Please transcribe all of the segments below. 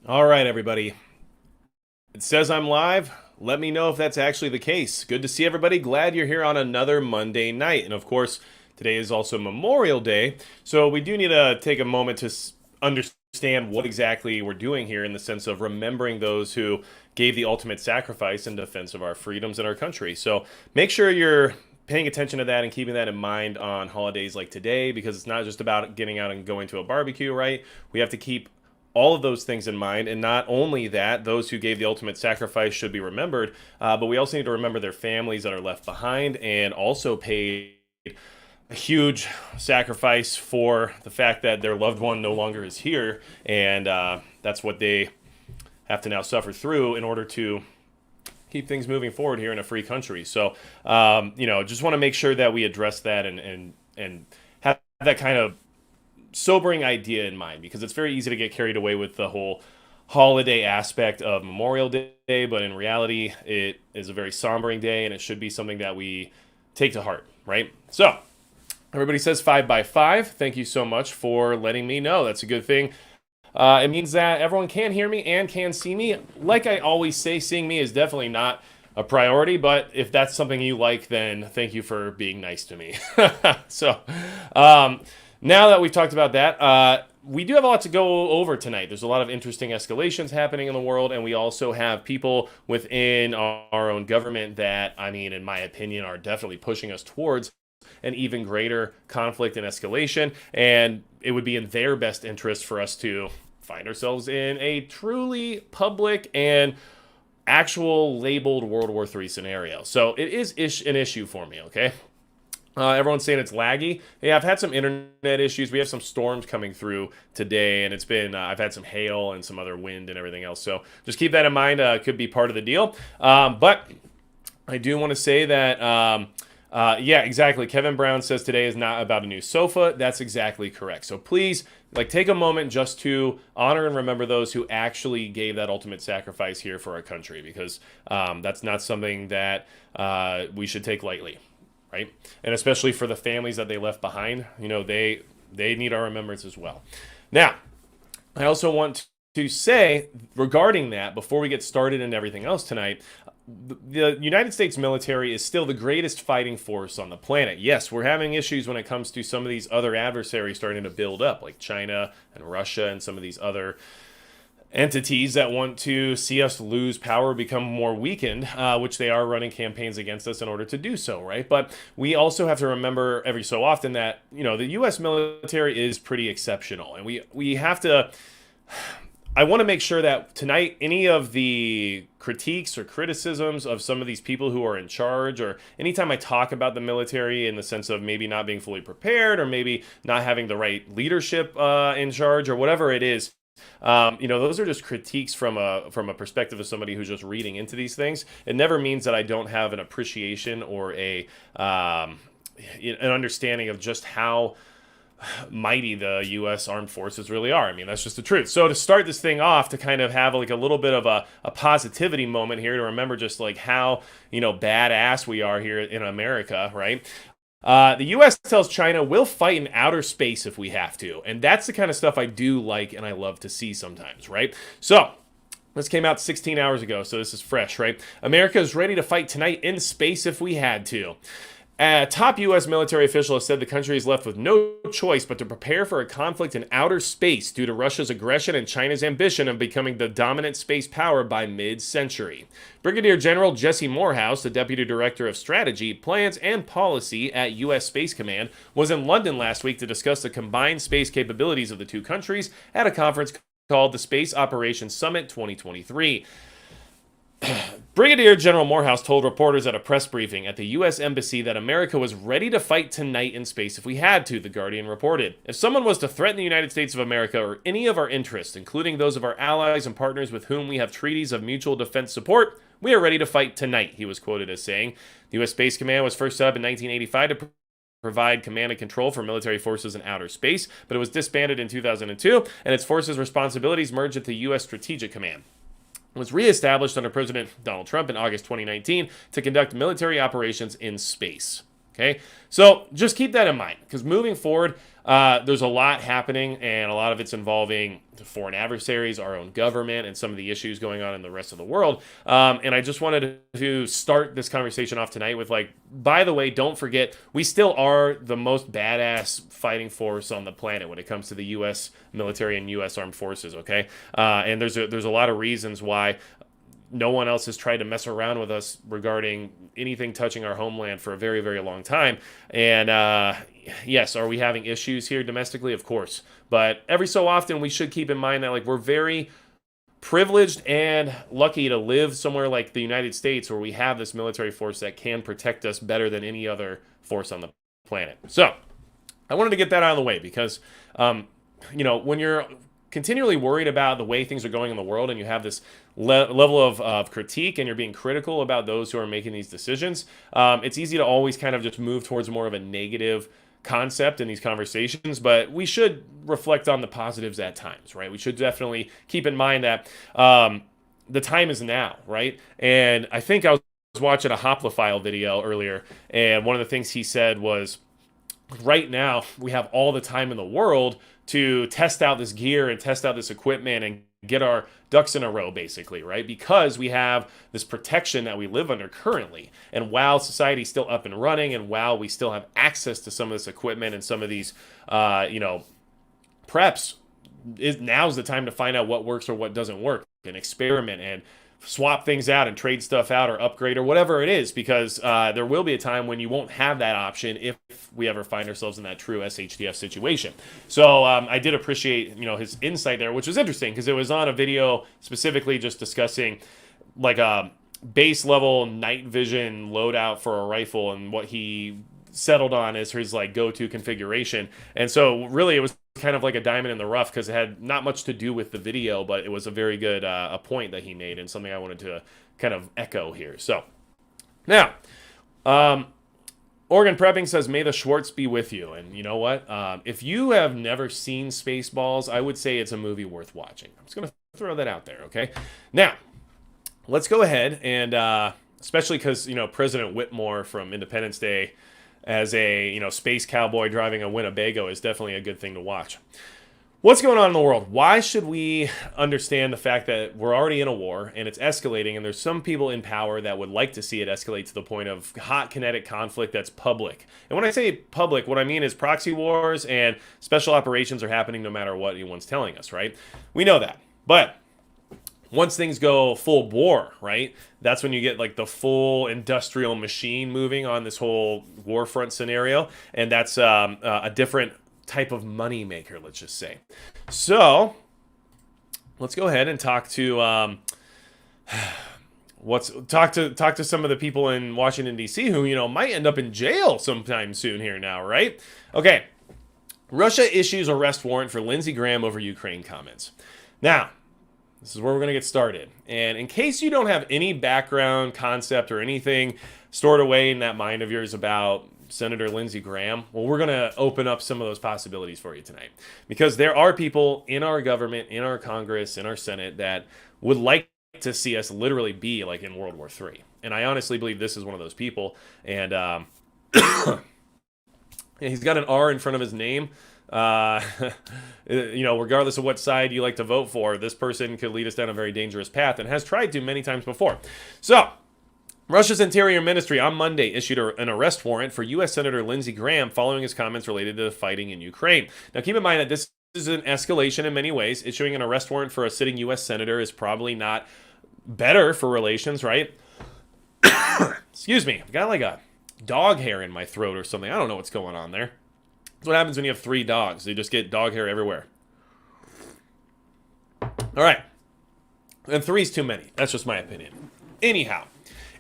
All right, everybody. It says I'm live. Let me know if that's actually the case. Good to see everybody. Glad you're here on another Monday night. And of course, today is also Memorial Day. So we do need to take a moment to understand what exactly we're doing here in the sense of remembering those who gave the ultimate sacrifice in defense of our freedoms and our country. So make sure you're paying attention to that and keeping that in mind on holidays like today, because it's not just about getting out and going to a barbecue, right? We have to keep all of those things in mind. And not only that, those who gave the ultimate sacrifice should be remembered, but we also need to remember their families that are left behind and also paid a huge sacrifice for the fact that their loved one no longer is here. And that's what they have to now suffer through in order to keep things moving forward here in a free country. So, just want to make sure that we address that and have that kind of sobering idea in mind, because it's very easy to get carried away with the whole holiday aspect of Memorial Day, but in reality, it is a very sombering day, and it should be something that we take to heart, right? So, everybody says 5 by 5. Thank you so much for letting me know. That's a good thing. It means that everyone can hear me and can see me. Like I always say, seeing me is definitely not a priority, but if that's something you like, then thank you for being nice to me. So, now that we've talked about that, we do have a lot to go over tonight. There's a lot of interesting escalations happening in the world, and we also have people within our own government that, I mean, in my opinion, are definitely pushing us towards an even greater conflict and escalation, and it would be in their best interest for us to find ourselves in a truly public and actual labeled World War III scenario. So it is an issue for me, okay? Everyone's saying it's laggy. Yeah, I've had some internet issues. We have some storms coming through today, and it's been, I've had some hail and some other wind and everything else. So just keep that in mind. Could be part of the deal. But I do want to say that, yeah, exactly. Kevin Brown says today is not about a new sofa. That's exactly correct. So please, take a moment just to honor and remember those who actually gave that ultimate sacrifice here for our country, because that's not something that we should take lightly. Right? And especially for the families that they left behind, they need our remembrance as well. Now, I also want to say regarding that, before we get started and everything else tonight, the United States military is still the greatest fighting force on the planet. Yes, we're having issues when it comes to some of these other adversaries starting to build up, like China and Russia and some of these other entities that want to see us lose power, become more weakened, which they are running campaigns against us in order to do so, right? But we also have to remember every so often that, the U.S. military is pretty exceptional. And we have to, I want to make sure that tonight, any of the critiques or criticisms of some of these people who are in charge, or anytime I talk about the military in the sense of maybe not being fully prepared, or maybe not having the right leadership in charge, or whatever it is, those are just critiques from a perspective of somebody who's just reading into these things. It never means that I don't have an appreciation or an understanding of just how mighty the U.S. Armed Forces really are. I mean, that's just the truth. So to start this thing off, to kind of have a little bit of a positivity moment here, to remember just how, badass we are here in America, right? The U.S. tells China we'll fight in outer space if we have to. And that's the kind of stuff I do like and I love to see sometimes, right? So, this came out 16 hours ago, so this is fresh, right? America is ready to fight tonight in space if we had to. A top U.S. military official has said the country is left with no choice but to prepare for a conflict in outer space due to Russia's aggression and China's ambition of becoming the dominant space power by mid-century. Brigadier General Jesse Morehouse, the Deputy Director of Strategy, Plans, and Policy at U.S. Space Command, was in London last week to discuss the combined space capabilities of the two countries at a conference called the Space Operations Summit 2023. Brigadier General Morehouse told reporters at a press briefing at the U.S. Embassy that America was ready to fight tonight in space if we had to, The Guardian reported. If someone was to threaten the United States of America or any of our interests, including those of our allies and partners with whom we have treaties of mutual defense support, we are ready to fight tonight, he was quoted as saying. The U.S. Space Command was first set up in 1985 to provide command and control for military forces in outer space, but it was disbanded in 2002, and its forces' responsibilities merged at the U.S. Strategic Command. Was reestablished under President Donald Trump in August 2019 to conduct military operations in space. Okay, so just keep that in mind, because moving forward, there's a lot happening, and a lot of it's involving foreign adversaries, our own government, and some of the issues going on in the rest of the world. And I just wanted to start this conversation off tonight with, like, by the way, don't forget, we still are the most badass fighting force on the planet when it comes to the U.S. military and U.S. armed forces, okay? And there's a lot of reasons why no one else has tried to mess around with us regarding anything touching our homeland for a very, very long time. And yes, are we having issues here domestically? Of course. But every so often, we should keep in mind that, like, we're very privileged and lucky to live somewhere like the United States, where we have this military force that can protect us better than any other force on the planet. So I wanted to get that out of the way because, when you're continually worried about the way things are going in the world, and you have this level of critique, and you're being critical about those who are making these decisions, it's easy to always kind of just move towards more of a negative concept in these conversations. But we should reflect on the positives at times, right? We should definitely keep in mind that the time is now, right? And I think I was watching a Hoplophile video earlier, and one of the things he said was, right now we have all the time in the world to test out this gear and test out this equipment and get our ducks in a row, basically, right? Because we have this protection that we live under currently. And while society's still up and running, and while we still have access to some of this equipment and some of these, preps, now's the time to find out what works or what doesn't work, and experiment and swap things out and trade stuff out or upgrade or whatever it is, because there will be a time when you won't have that option if we ever find ourselves in that true SHTF situation. So I did appreciate, his insight there, which was interesting because it was on a video specifically just discussing like a base level night vision loadout for a rifle and what he settled on as his like go-to configuration. And so really it was kind of like a diamond in the rough because it had not much to do with the video, but it was a very good a point that he made and something I wanted to kind of echo here. So now, Oregon Prepping says, may the Schwartz be with you. And you know what? If you have never seen Spaceballs, I would say it's a movie worth watching. I'm just going to throw that out there, okay? Now, let's go ahead and, especially because, President Whitmore from Independence Day as a, space cowboy driving a Winnebago is definitely a good thing to watch. What's going on in the world? Why should we understand the fact that we're already in a war and it's escalating, and there's some people in power that would like to see it escalate to the point of hot kinetic conflict that's public? And when I say public, what I mean is proxy wars and special operations are happening no matter what anyone's telling us, right? We know that. But once things go full bore, right, that's when you get like the full industrial machine moving on this whole war front scenario. And that's a different type of money maker, let's just say. So let's go ahead and talk to talk to some of the people in Washington D.C. who might end up in jail sometime soon here now, right? Okay, Russia issues arrest warrant for Lindsey Graham over Ukraine comments. Now, this is where we're going to get started. And in case you don't have any background concept or anything stored away in that mind of yours about Senator Lindsey Graham, well, we're going to open up some of those possibilities for you tonight. Because there are people in our government, in our Congress, in our Senate that would like to see us literally be like in World War III. And I honestly believe this is one of those people. And he's got an R in front of his name. Regardless of what side you like to vote for, this person could lead us down a very dangerous path and has tried to many times before. So, Russia's Interior Ministry on Monday issued an arrest warrant for U.S. Senator Lindsey Graham following his comments related to the fighting in Ukraine. Now, keep in mind that this is an escalation in many ways. Issuing an arrest warrant for a sitting U.S. senator is probably not better for relations, right? Excuse me. I've got like a dog hair in my throat or something. I don't know what's going on there. That's what happens when you have 3 dogs. You just get dog hair everywhere. All right. And 3's too many. That's just my opinion. Anyhow,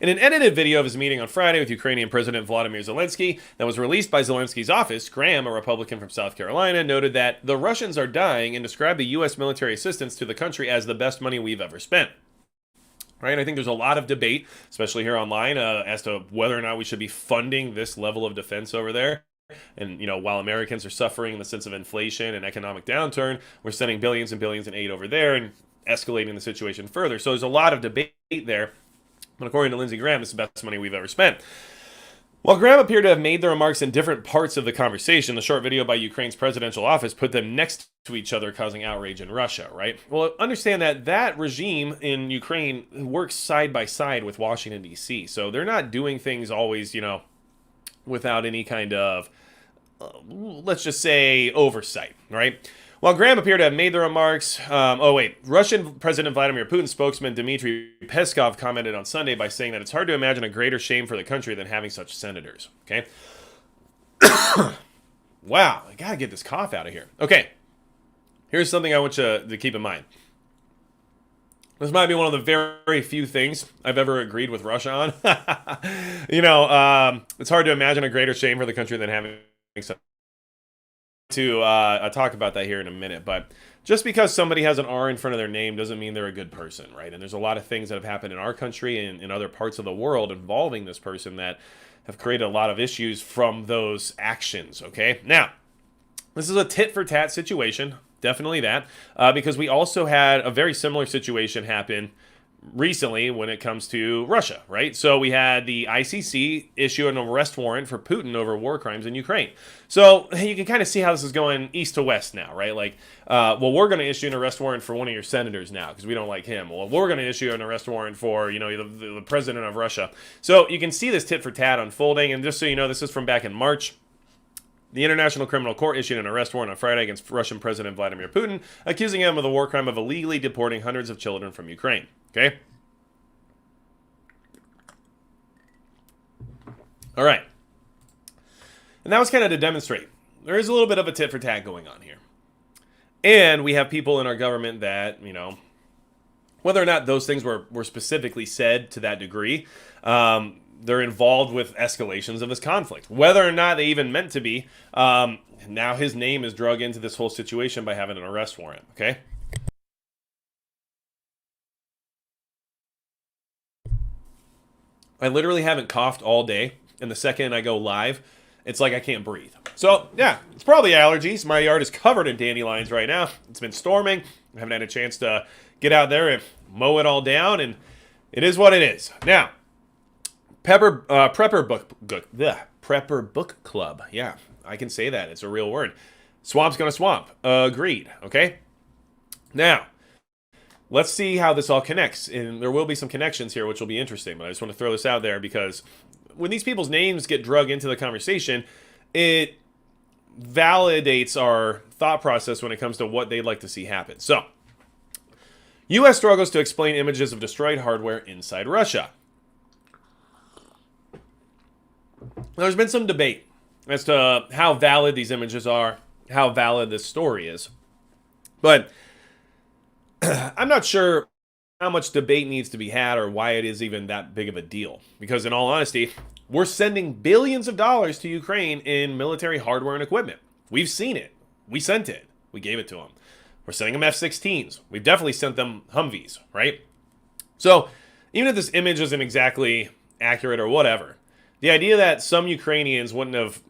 in an edited video of his meeting on Friday with Ukrainian President Volodymyr Zelensky that was released by Zelensky's office, Graham, a Republican from South Carolina, noted that the Russians are dying and described the U.S. military assistance to the country as the best money we've ever spent. Right? I think there's a lot of debate, especially here online, as to whether or not we should be funding this level of defense over there. And, while Americans are suffering in the sense of inflation and economic downturn, we're sending billions and billions in aid over there and escalating the situation further. So there's a lot of debate there. But according to Lindsey Graham, it's the best money we've ever spent. While Graham appeared to have made the remarks in different parts of the conversation, the short video by Ukraine's presidential office put them next to each other, causing outrage in Russia, right? Well, understand that that regime in Ukraine works side by side with Washington, D.C., so they're not doing things always, without any kind of, let's just say, oversight, right? While Graham appeared to have made the remarks, Russian President Vladimir Putin's spokesman Dmitry Peskov commented on Sunday by saying that it's hard to imagine a greater shame for the country than having such senators. Okay? Wow, I gotta get this cough out of here. Okay, here's something I want you to keep in mind. This might be one of the very few things I've ever agreed with Russia on. It's hard to imagine a greater shame for the country than having such. I'll talk about that here in a minute, but just because somebody has an R in front of their name doesn't mean they're a good person, right? And there's a lot of things that have happened in our country and in other parts of the world involving this person that have created a lot of issues from those actions, okay? Now, this is a tit-for-tat situation, definitely that, because we also had a very similar situation happen recently when it comes to Russia, right? So we had the ICC issue an arrest warrant for Putin over war crimes in Ukraine. So you can kind of see how this is going east to west now, right? Like, we're going to issue an arrest warrant for one of your senators now because we don't like him. Well, we're going to issue an arrest warrant for, the president of Russia. So you can see this tit for tat unfolding. And just so you know, this is from back in March. The International Criminal Court issued an arrest warrant on Friday against Russian President Vladimir Putin, accusing him of the war crime of illegally deporting hundreds of children from Ukraine. Okay? All right. And that was kind of to demonstrate there is a little bit of a tit for tat going on here. And we have people in our government that, whether or not those things were specifically said to that degree, they're involved with escalations of this conflict. Whether or not they even meant to be, now his name is drug into this whole situation by having an arrest warrant, okay? I literally haven't coughed all day, and the second I go live, it's like I can't breathe. So, yeah, it's probably allergies. My yard is covered in dandelions right now. It's been storming. I haven't had a chance to get out there and mow it all down, and it is what it is. Now, Prepper Book Club. Yeah, I can say that. It's a real word. Swamp's gonna swamp. Agreed. Okay? Now, let's see how this all connects. And there will be some connections here, which will be interesting. But I just want to throw this out there because when these people's names get drug into the conversation, it validates our thought process when it comes to what they'd like to see happen. So, U.S. struggles to explain images of destroyed hardware inside Russia. There's been some debate as to how valid these images are, how valid this story is. But I'm not sure how much debate needs to be had or why it is even that big of a deal. Because in all honesty, we're sending billions of dollars to Ukraine in military hardware and equipment. We've seen it. We sent it. We gave it to them. We're sending them F-16s. We've definitely sent them Humvees, right? So even if this image isn't exactly accurate or whatever, the idea that some Ukrainians wouldn't have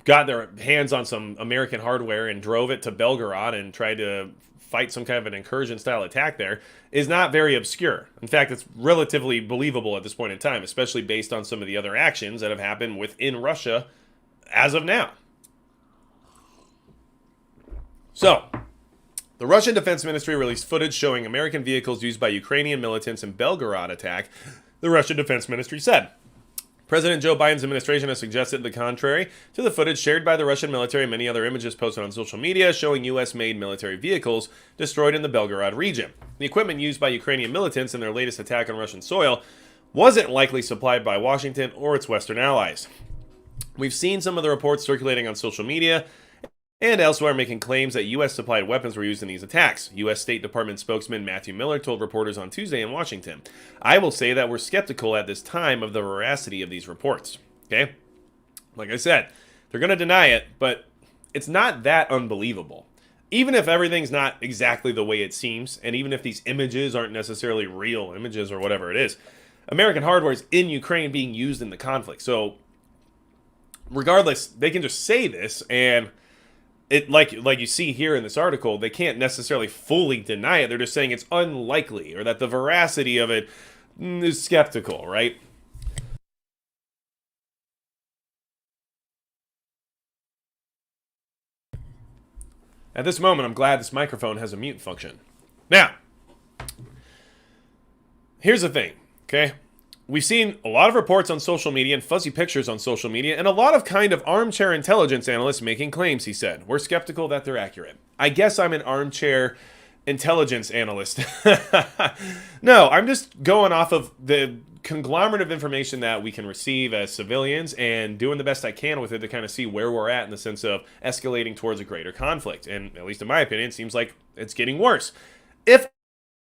got their hands on some American hardware and drove it to Belgorod and tried to fight some kind of an incursion-style attack there is not very obscure. In fact, it's relatively believable at this point in time, especially based on some of the other actions that have happened within Russia as of now. So, the Russian Defense Ministry released footage showing American vehicles used by Ukrainian militants in Belgorod attack, the Russian Defense Ministry said. President Joe Biden's administration has suggested the contrary to the footage shared by the Russian military and many other images posted on social media showing U.S.-made military vehicles destroyed in the Belgorod region. The equipment used by Ukrainian militants in their latest attack on Russian soil wasn't likely supplied by Washington or its Western allies. We've seen some of the reports circulating on social media and elsewhere making claims that U.S.-supplied weapons were used in these attacks. U.S. State Department spokesman Matthew Miller told reporters on Tuesday in Washington, "I will say that we're skeptical at this time of the veracity of these reports." Okay? Like I said, they're going to deny it, but it's not that unbelievable. Even if everything's not exactly the way it seems, and even if these images aren't necessarily real images or whatever it is, American hardware is in Ukraine being used in the conflict. So, regardless, they can just say this and it like you see here in this article, they can't necessarily fully deny it. They're just saying it's unlikely or that the veracity of it is skeptical, right? At this moment, I'm glad this microphone has a mute function. Now, here's the thing, okay? We've seen a lot of reports on social media and fuzzy pictures on social media and a lot of kind of armchair intelligence analysts making claims, he said. We're skeptical that they're accurate. I guess I'm an armchair intelligence analyst. No, I'm just going off of the conglomerate of information that we can receive as civilians and doing the best I can with it to kind of see where we're at in the sense of escalating towards a greater conflict. And at least in my opinion, it seems like it's getting worse. If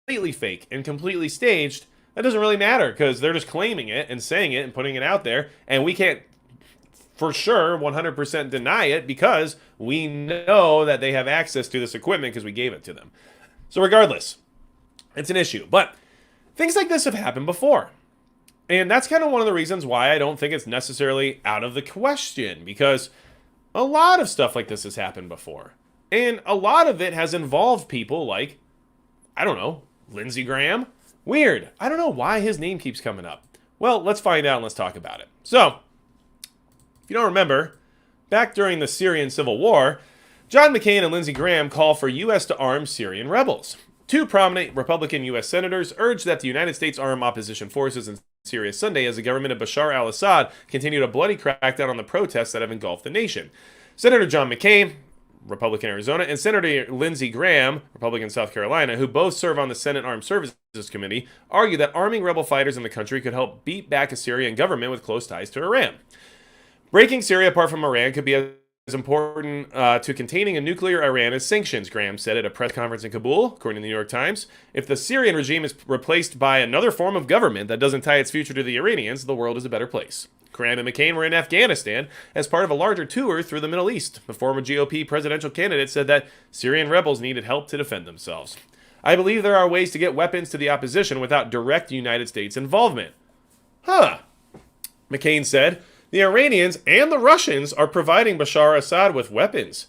completely fake and completely staged, that doesn't really matter because they're just claiming it and saying it and putting it out there, and we can't for sure 100% deny it because we know that they have access to this equipment because we gave it to them. So regardless, it's an issue. But things like this have happened before. And that's kind of one of the reasons why I don't think it's necessarily out of the question, because a lot of stuff like this has happened before. And a lot of it has involved people like, I don't know, Lindsey Graham. Weird. I don't know why his name keeps coming up. Well, let's find out and let's talk about it. So, if you don't remember, back during the Syrian civil war, John McCain and Lindsey Graham call for U.S. to arm Syrian rebels. Two prominent Republican U.S. senators urged that the United States arm opposition forces in Syria Sunday as the government of Bashar al-Assad continued a bloody crackdown on the protests that have engulfed the nation. Senator John McCain, Republican Arizona, and Senator Lindsey Graham, Republican South Carolina, who both serve on the Senate Armed Services Committee, argue that arming rebel fighters in the country could help beat back a Syrian government with close ties to Iran. Breaking Syria apart from Iran could be as important to containing a nuclear Iran as sanctions, Graham said at a press conference in Kabul, according to the New York Times. If the Syrian regime is replaced by another form of government that doesn't tie its future to the Iranians, the world is a better place. Graham and McCain were in Afghanistan as part of a larger tour through the Middle East. The former GOP presidential candidate said that Syrian rebels needed help to defend themselves. I believe there are ways to get weapons to the opposition without direct United States involvement. McCain said, the Iranians and the Russians are providing Bashar Assad with weapons.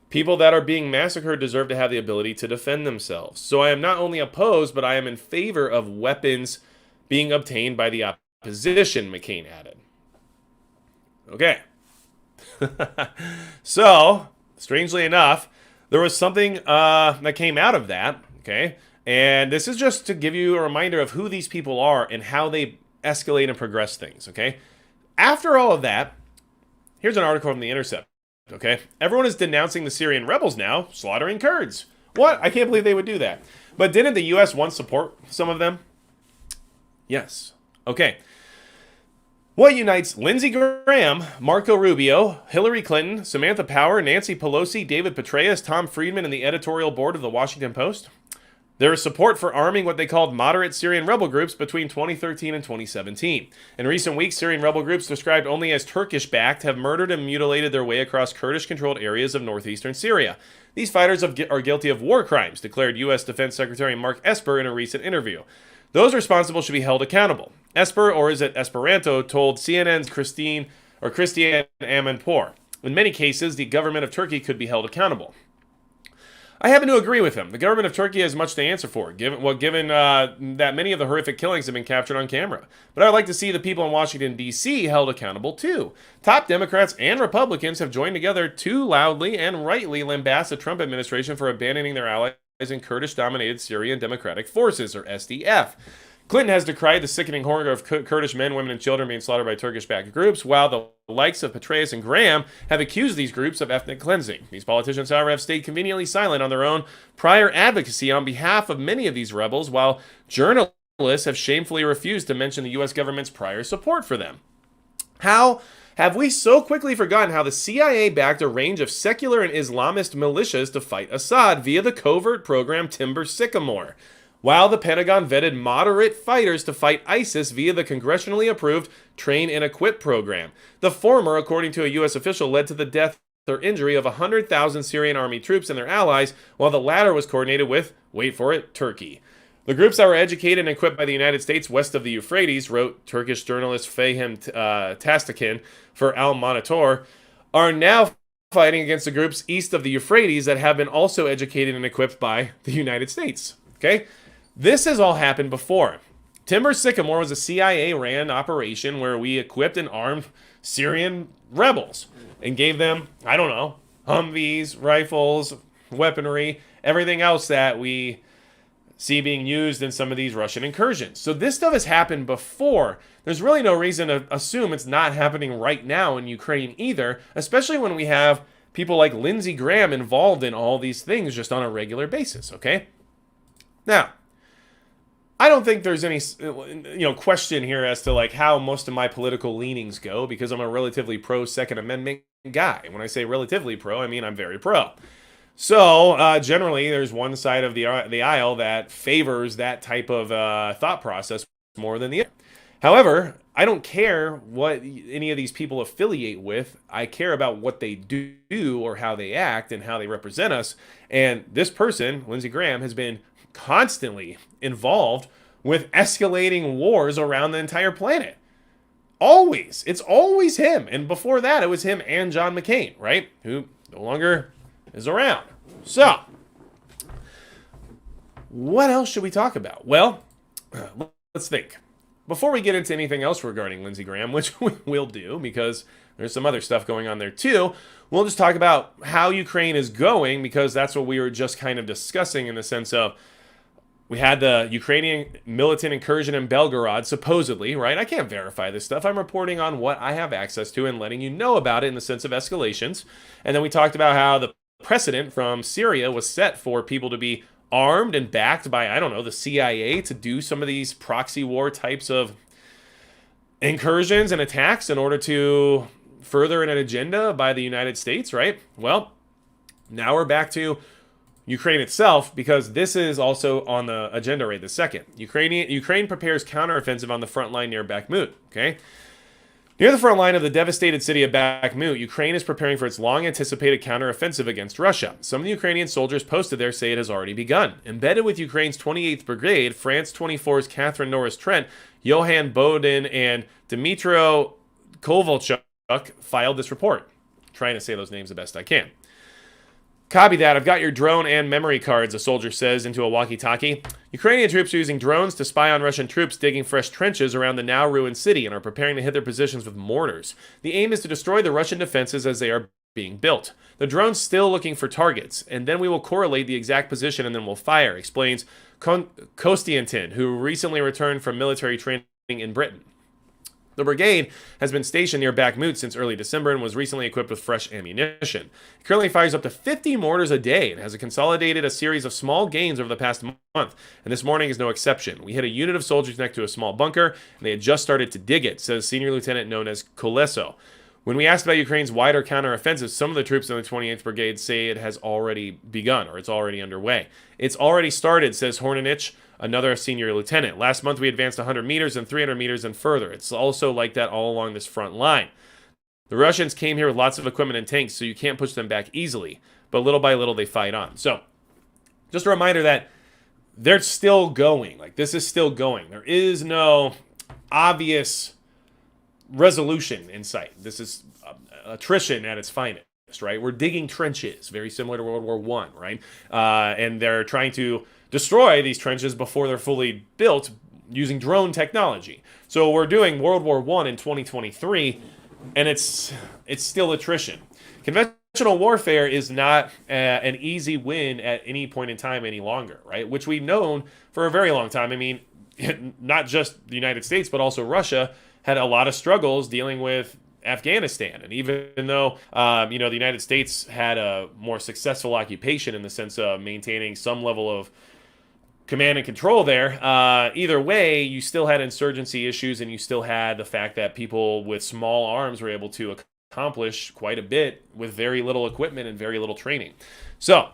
People that are being massacred deserve to have the ability to defend themselves. So I am not only opposed, but I am in favor of weapons being obtained by the opposition, McCain added. Okay. So, strangely enough, there was something that came out of that, okay? And this is just to give you a reminder of who these people are and how they escalate and progress things, okay? After all of that, here's an article from the Intercept, okay? Everyone is denouncing the Syrian rebels now, slaughtering Kurds. What? I can't believe they would do that. But didn't the U.S. once support some of them? Yes. Okay. What unites Lindsey Graham, Marco Rubio, Hillary Clinton, Samantha Power, Nancy Pelosi, David Petraeus, Tom Friedman, and the editorial board of the Washington Post? There is support for arming what they called moderate Syrian rebel groups between 2013 and 2017. In recent weeks, Syrian rebel groups described only as Turkish-backed have murdered and mutilated their way across Kurdish-controlled areas of northeastern Syria. These fighters are guilty of war crimes, declared U.S. Defense Secretary Mark Esper in a recent interview. Those responsible should be held accountable. Esper, or is it Esperanto, told CNN's Christiane Amanpour. In many cases, the government of Turkey could be held accountable. I happen to agree with him. The government of Turkey has much to answer for, given that many of the horrific killings have been captured on camera. But I would like to see the people in Washington, D.C. held accountable, too. Top Democrats and Republicans have joined together to loudly and rightly lambast the Trump administration for abandoning their allies in Kurdish-dominated Syrian Democratic Forces, or SDF. Clinton has decried the sickening horror of Kurdish men, women, and children being slaughtered by Turkish-backed groups, while the likes of Petraeus and Graham have accused these groups of ethnic cleansing. These politicians, however, have stayed conveniently silent on their own prior advocacy on behalf of many of these rebels, while journalists have shamefully refused to mention the U.S. government's prior support for them. How have we so quickly forgotten how the CIA backed a range of secular and Islamist militias to fight Assad via the covert program Timber Sycamore, while the Pentagon vetted moderate fighters to fight ISIS via the congressionally approved Train and Equip program? The former, according to a U.S. official, led to the death or injury of 100,000 Syrian army troops and their allies, while the latter was coordinated with, wait for it, Turkey. The groups that were educated and equipped by the United States west of the Euphrates, wrote Turkish journalist Fehim Tastakin for Al Monitor, are now fighting against the groups east of the Euphrates that have been also educated and equipped by the United States. Okay? This has all happened before. Timber Sycamore was a CIA-ran operation where we equipped and armed Syrian rebels and gave them, I don't know, Humvees, rifles, weaponry, everything else that we see being used in some of these Russian incursions. So this stuff has happened before. There's really no reason to assume it's not happening right now in Ukraine either, especially when we have people like Lindsey Graham involved in all these things just on a regular basis, okay? Now, I don't think there's any question here as to like how most of my political leanings go, because I'm a relatively pro Second Amendment guy. When I say relatively pro, I mean I'm very pro. So generally, there's one side of the aisle that favors that type of thought process more than the other. However, I don't care what any of these people affiliate with. I care about what they do or how they act and how they represent us. And this person, Lindsey Graham, has been constantly involved with escalating wars around the entire planet. Always. It's always him. And before that, it was him and John McCain, right? Who no longer is around. So, what else should we talk about? Well, let's think. Before we get into anything else regarding Lindsey Graham, which we will do because there's some other stuff going on there too, we'll just talk about how Ukraine is going, because that's what we were just kind of discussing, in the sense of we had the Ukrainian militant incursion in Belgorod, supposedly, right? I can't verify this stuff. I'm reporting on what I have access to and letting you know about it in the sense of escalations. And then we talked about how the precedent from Syria was set for people to be armed and backed by, I don't know, the CIA to do some of these proxy war types of incursions and attacks in order to further an agenda by the United States, right? Well, now we're back to Ukraine itself, because this is also on the agenda right this second. Ukraine prepares counteroffensive on the front line near Bakhmut, okay? Near the front line of the devastated city of Bakhmut, Ukraine is preparing for its long-anticipated counteroffensive against Russia. Some of the Ukrainian soldiers posted there say it has already begun. Embedded with Ukraine's 28th Brigade, France 24's Catherine Norris-Trent, Johan Bodin, and Dmytro Kovalchuk filed this report. I'm trying to say those names the best I can. Copy that. I've got your drone and memory cards, a soldier says into a walkie-talkie. Ukrainian troops are using drones to spy on Russian troops digging fresh trenches around the now-ruined city and are preparing to hit their positions with mortars. The aim is to destroy the Russian defenses as they are being built. The drone's still looking for targets, and then we will correlate the exact position and then we'll fire, explains Kostiantin, who recently returned from military training in Britain. The brigade has been stationed near Bakhmut since early December and was recently equipped with fresh ammunition. It currently fires up to 50 mortars a day and has consolidated a series of small gains over the past month, and this morning is no exception. We hit a unit of soldiers next to a small bunker, and they had just started to dig it, says senior lieutenant known as Koleso. When we asked about Ukraine's wider counteroffensive, some of the troops in the 28th Brigade say it has already begun, or it's already underway. It's already started, says Hornanich, another senior lieutenant. Last month we advanced 100 meters and 300 meters and further. It's also like that all along this front line. The Russians came here with lots of equipment and tanks, so you can't push them back easily. But little by little they fight on. So, just a reminder that they're still going. Like, this is still going. There is no obvious resolution in sight. This is attrition at its finest, right? We're digging trenches, very similar to World War I, right? And they're trying to destroy these trenches before they're fully built using drone technology. So we're doing World War I in 2023, and it's still attrition. Conventional warfare is not an easy win at any point in time any longer, right? Which we've known for a very long time. I mean, not just the United States, but also Russia had a lot of struggles dealing with Afghanistan. And even though, the United States had a more successful occupation in the sense of maintaining some level of command and control there, either way, you still had insurgency issues, and you still had the fact that people with small arms were able to accomplish quite a bit with very little equipment and very little training. So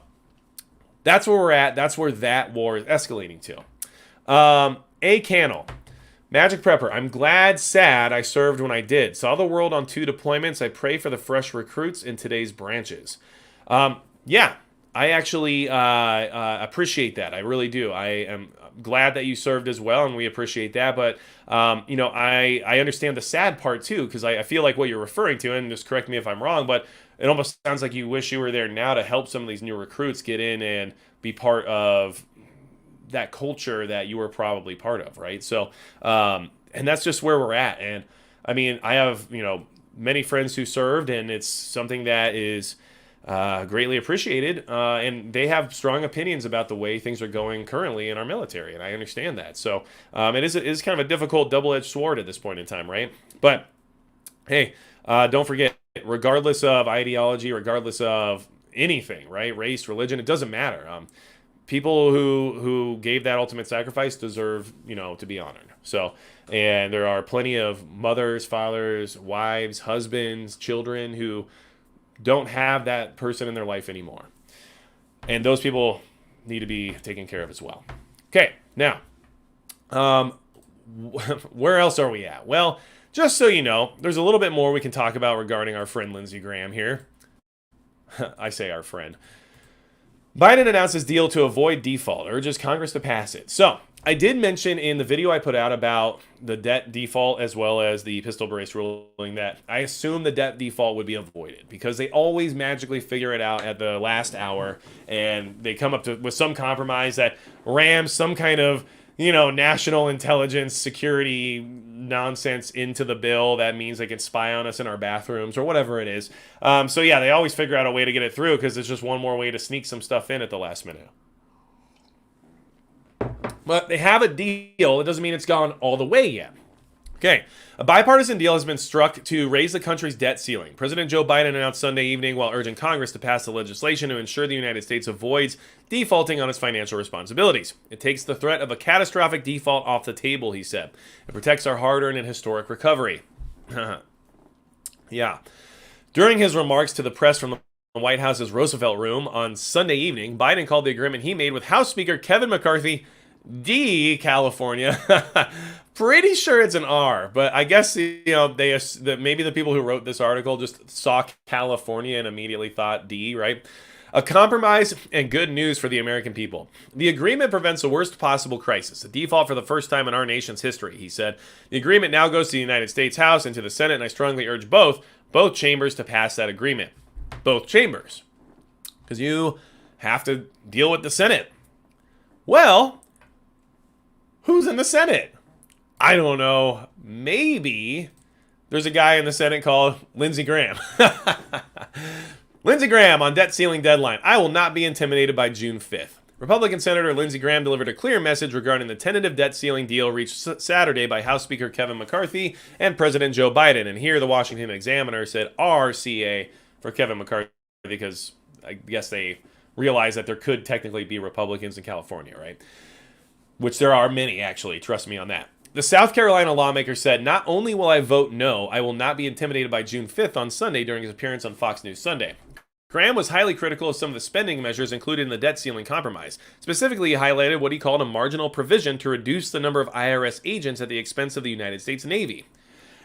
that's where we're at. That's where that war is escalating to. A Cannell. Magic Prepper, I'm glad, sad I served when I did. Saw the world on 2 deployments. I pray for the fresh recruits in today's branches. Yeah, I actually appreciate that. I really do. I am glad that you served as well, and we appreciate that. But, I understand the sad part, too, because I feel like what you're referring to, and just correct me if I'm wrong, but it almost sounds like you wish you were there now to help some of these new recruits get in and be part of that culture that you were probably part of, right? So, and that's just where we're at. And I mean, I have, many friends who served, and it's something that is greatly appreciated. And they have strong opinions about the way things are going currently in our military, and I understand that. So it is kind of a difficult double-edged sword at this point in time, right? But hey, don't forget, regardless of ideology, regardless of anything, right? Race, religion, it doesn't matter. People who gave that ultimate sacrifice deserve, to be honored. So, and there are plenty of mothers, fathers, wives, husbands, children who don't have that person in their life anymore. And those people need to be taken care of as well. Okay, now, where else are we at? Well, just so you know, there's a little bit more we can talk about regarding our friend Lindsey Graham here. I say our friend. Biden announced his deal to avoid default, urges Congress to pass it. So, I did mention in the video I put out about the debt default as well as the pistol brace ruling that I assume the debt default would be avoided because they always magically figure it out at the last hour and they come up with some compromise that rams some kind of national intelligence security nonsense into the bill that means they can spy on us in our bathrooms or whatever it is. So yeah, they always figure out a way to get it through because it's just one more way to sneak some stuff in at the last minute. But they have a deal. It doesn't mean it's gone all the way yet. Okay, a bipartisan deal has been struck to raise the country's debt ceiling. President Joe Biden announced Sunday evening while urging Congress to pass the legislation to ensure the United States avoids defaulting on its financial responsibilities. It takes the threat of a catastrophic default off the table, he said. It protects our hard-earned and historic recovery. Yeah. During his remarks to the press from the White House's Roosevelt Room on Sunday evening, Biden called the agreement he made with House Speaker Kevin McCarthy D, California. Pretty sure it's an R, but I guess maybe the people who wrote this article just saw California and immediately thought D, right? A compromise and good news for the American people. The agreement prevents the worst possible crisis, a default for the first time in our nation's history, he said. The agreement now goes to the United States House and to the Senate, and I strongly urge both chambers to pass that agreement. Both chambers. Because you have to deal with the Senate. Well, who's in the Senate? I don't know. Maybe there's a guy in the Senate called Lindsey Graham. Lindsey Graham on debt ceiling deadline. I will not be intimidated by June 5th. Republican Senator Lindsey Graham delivered a clear message regarding the tentative debt ceiling deal reached Saturday by House Speaker Kevin McCarthy and President Joe Biden. And here the Washington Examiner said RCA for Kevin McCarthy because I guess they realize that there could technically be Republicans in California, right? Which there are many, actually. Trust me on that. The South Carolina lawmaker said, not only will I vote no, I will not be intimidated by June 5th on Sunday during his appearance on Fox News Sunday. Graham was highly critical of some of the spending measures included in the debt ceiling compromise. Specifically, he highlighted what he called a marginal provision to reduce the number of IRS agents at the expense of the United States Navy.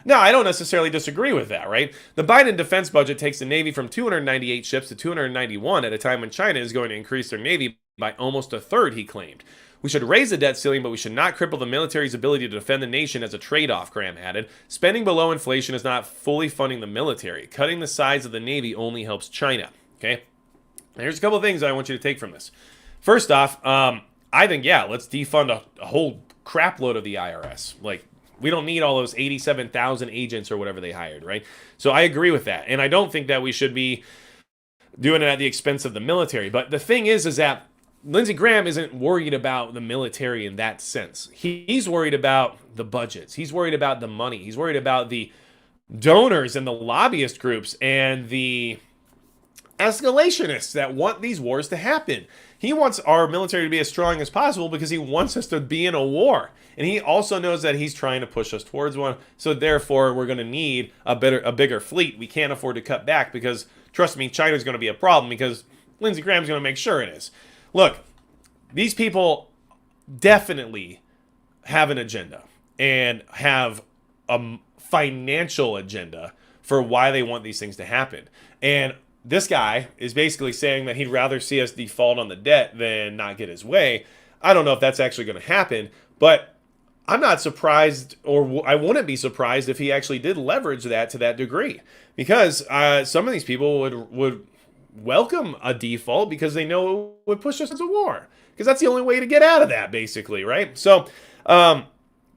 Now, I don't necessarily disagree with that, right? The Biden defense budget takes the Navy from 298 ships to 291 at a time when China is going to increase their Navy by almost a third, he claimed. We should raise the debt ceiling, but we should not cripple the military's ability to defend the nation as a trade-off, Graham added. Spending below inflation is not fully funding the military. Cutting the size of the Navy only helps China. Okay? Now, here's a couple of things I want you to take from this. First off, I think, let's defund a whole crapload of the IRS. Like, we don't need all those 87,000 agents or whatever they hired, right? So I agree with that. And I don't think that we should be doing it at the expense of the military. But the thing is that Lindsey Graham isn't worried about the military in that sense. He's worried about the budgets. He's worried about the money. He's worried about the donors and the lobbyist groups and the escalationists that want these wars to happen. He wants our military to be as strong as possible because he wants us to be in a war. And he also knows that he's trying to push us towards one. So therefore, we're going to need a bigger fleet. We can't afford to cut back because, trust me, China's going to be a problem because Lindsey Graham's going to make sure it is. Look, these people definitely have an agenda and have a financial agenda for why they want these things to happen. And this guy is basically saying that he'd rather see us default on the debt than not get his way. I don't know if that's actually going to happen, but I'm not surprised, or I wouldn't be surprised if he actually did leverage that to that degree, because some of these people would welcome a default because they know it would push us into war, because that's the only way to get out of that, basically, right? So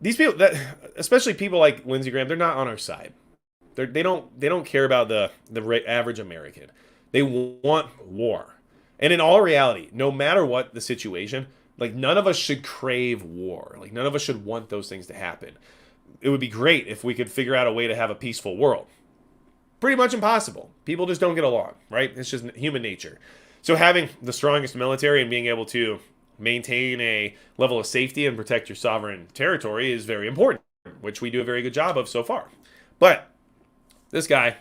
these people, that especially people like Lindsey Graham, they're not on our side. They don't care about the average American. They want war. And in all reality, no matter what the situation, like none of us should crave war. Like none of us should want those things to happen. It would be great if we could figure out a way to have a peaceful world. Pretty much impossible. People just don't get along, right? It's just human nature. So having the strongest military and being able to maintain a level of safety and protect your sovereign territory is very important, which we do a very good job of so far. But this guy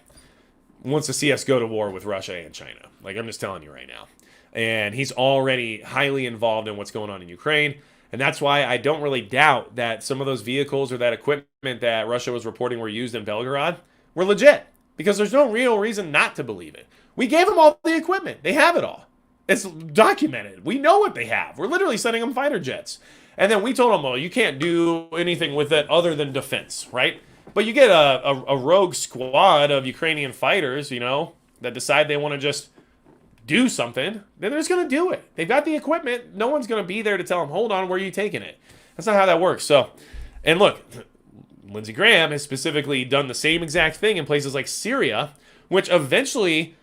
wants to see us go to war with Russia and China. Like, I'm just telling you right now. And he's already highly involved in what's going on in Ukraine. And that's why I don't really doubt that some of those vehicles or that equipment that Russia was reporting were used in Belgorod were legit. Because there's no real reason not to believe it. We gave them all the equipment. They have it all. It's documented. We know what they have. We're literally sending them fighter jets. And then we told them, well, you can't do anything with it other than defense, right? But you get a rogue squad of Ukrainian fighters, you know, that decide they want to just do something, then they're just going to do it. They've got the equipment. No one's going to be there to tell them, hold on, where are you taking it? That's not how that works. So, and look, Lindsey Graham has specifically done the same exact thing in places like Syria, which eventually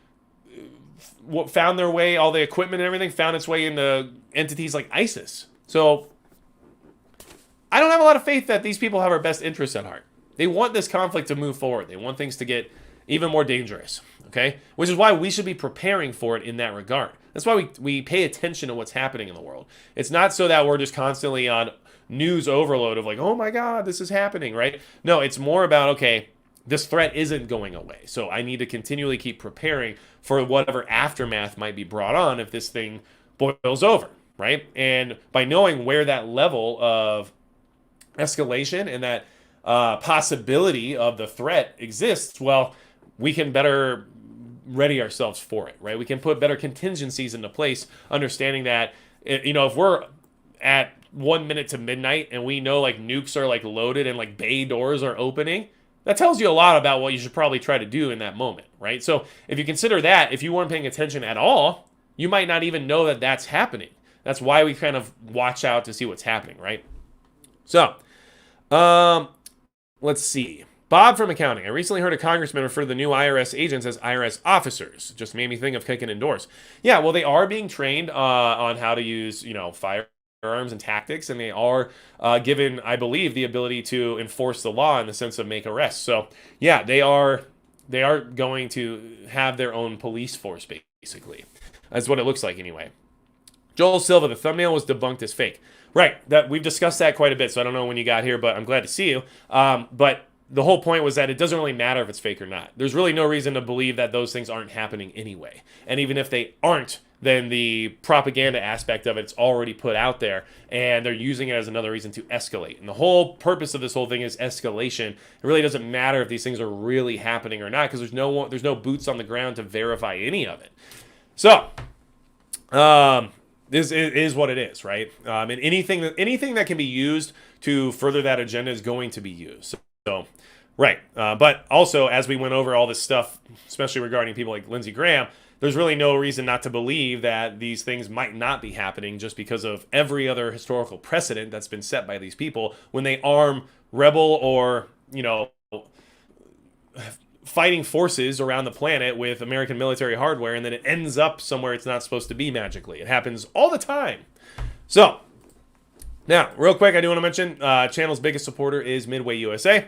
found their way, all the equipment and everything found its way into entities like ISIS. So I don't have a lot of faith that these people have our best interests at heart. They want this conflict to move forward. They want things to get even more dangerous, okay? Which is why we should be preparing for it in that regard. That's why we pay attention to what's happening in the world. It's not so that we're just constantly on news overload of like, oh my God, this is happening, right? No, it's more about, okay, this threat isn't going away. So I need to continually keep preparing for whatever aftermath might be brought on if this thing boils over, right? And by knowing where that level of escalation and that possibility of the threat exists, well, we can better ready ourselves for it, right? We can put better contingencies into place, understanding that, you know, if we're at 1 minute to midnight and we know like nukes are like loaded and like bay doors are opening, that tells you a lot about what you should probably try to do in that moment, right? So if you consider that, if you weren't paying attention at all, you might not even know that that's happening. That's why we kind of watch out to see what's happening, right? So, let's see. Bob from accounting. I recently heard a congressman refer to the new IRS agents as IRS officers. Just made me think of kicking indoors. Yeah, well, they are being trained on how to use, you know, firearms and tactics, and they are given, I believe, the ability to enforce the law in the sense of make arrests. So, yeah, they are going to have their own police force, basically. That's what it looks like, anyway. Joel Silva, the thumbnail was debunked as fake. Right, that we've discussed that quite a bit, so I don't know when you got here, but I'm glad to see you. But the whole point was that it doesn't really matter if it's fake or not. There's really no reason to believe that those things aren't happening anyway. And even if they aren't, then the propaganda aspect of it's already put out there, and they're using it as another reason to escalate. And the whole purpose of this whole thing is escalation. It really doesn't matter if these things are really happening or not, because there's no boots on the ground to verify any of it. So, this is what it is, right? And anything that can be used to further that agenda is going to be used. So, right. But also, as we went over all this stuff, especially regarding people like Lindsey Graham, there's really no reason not to believe that these things might not be happening just because of every other historical precedent that's been set by these people when they arm rebel or, you know, fighting forces around the planet with American military hardware, and then it ends up somewhere it's not supposed to be magically. It happens all the time. So, now, real quick, I do want to mention, channel's biggest supporter is Midway USA.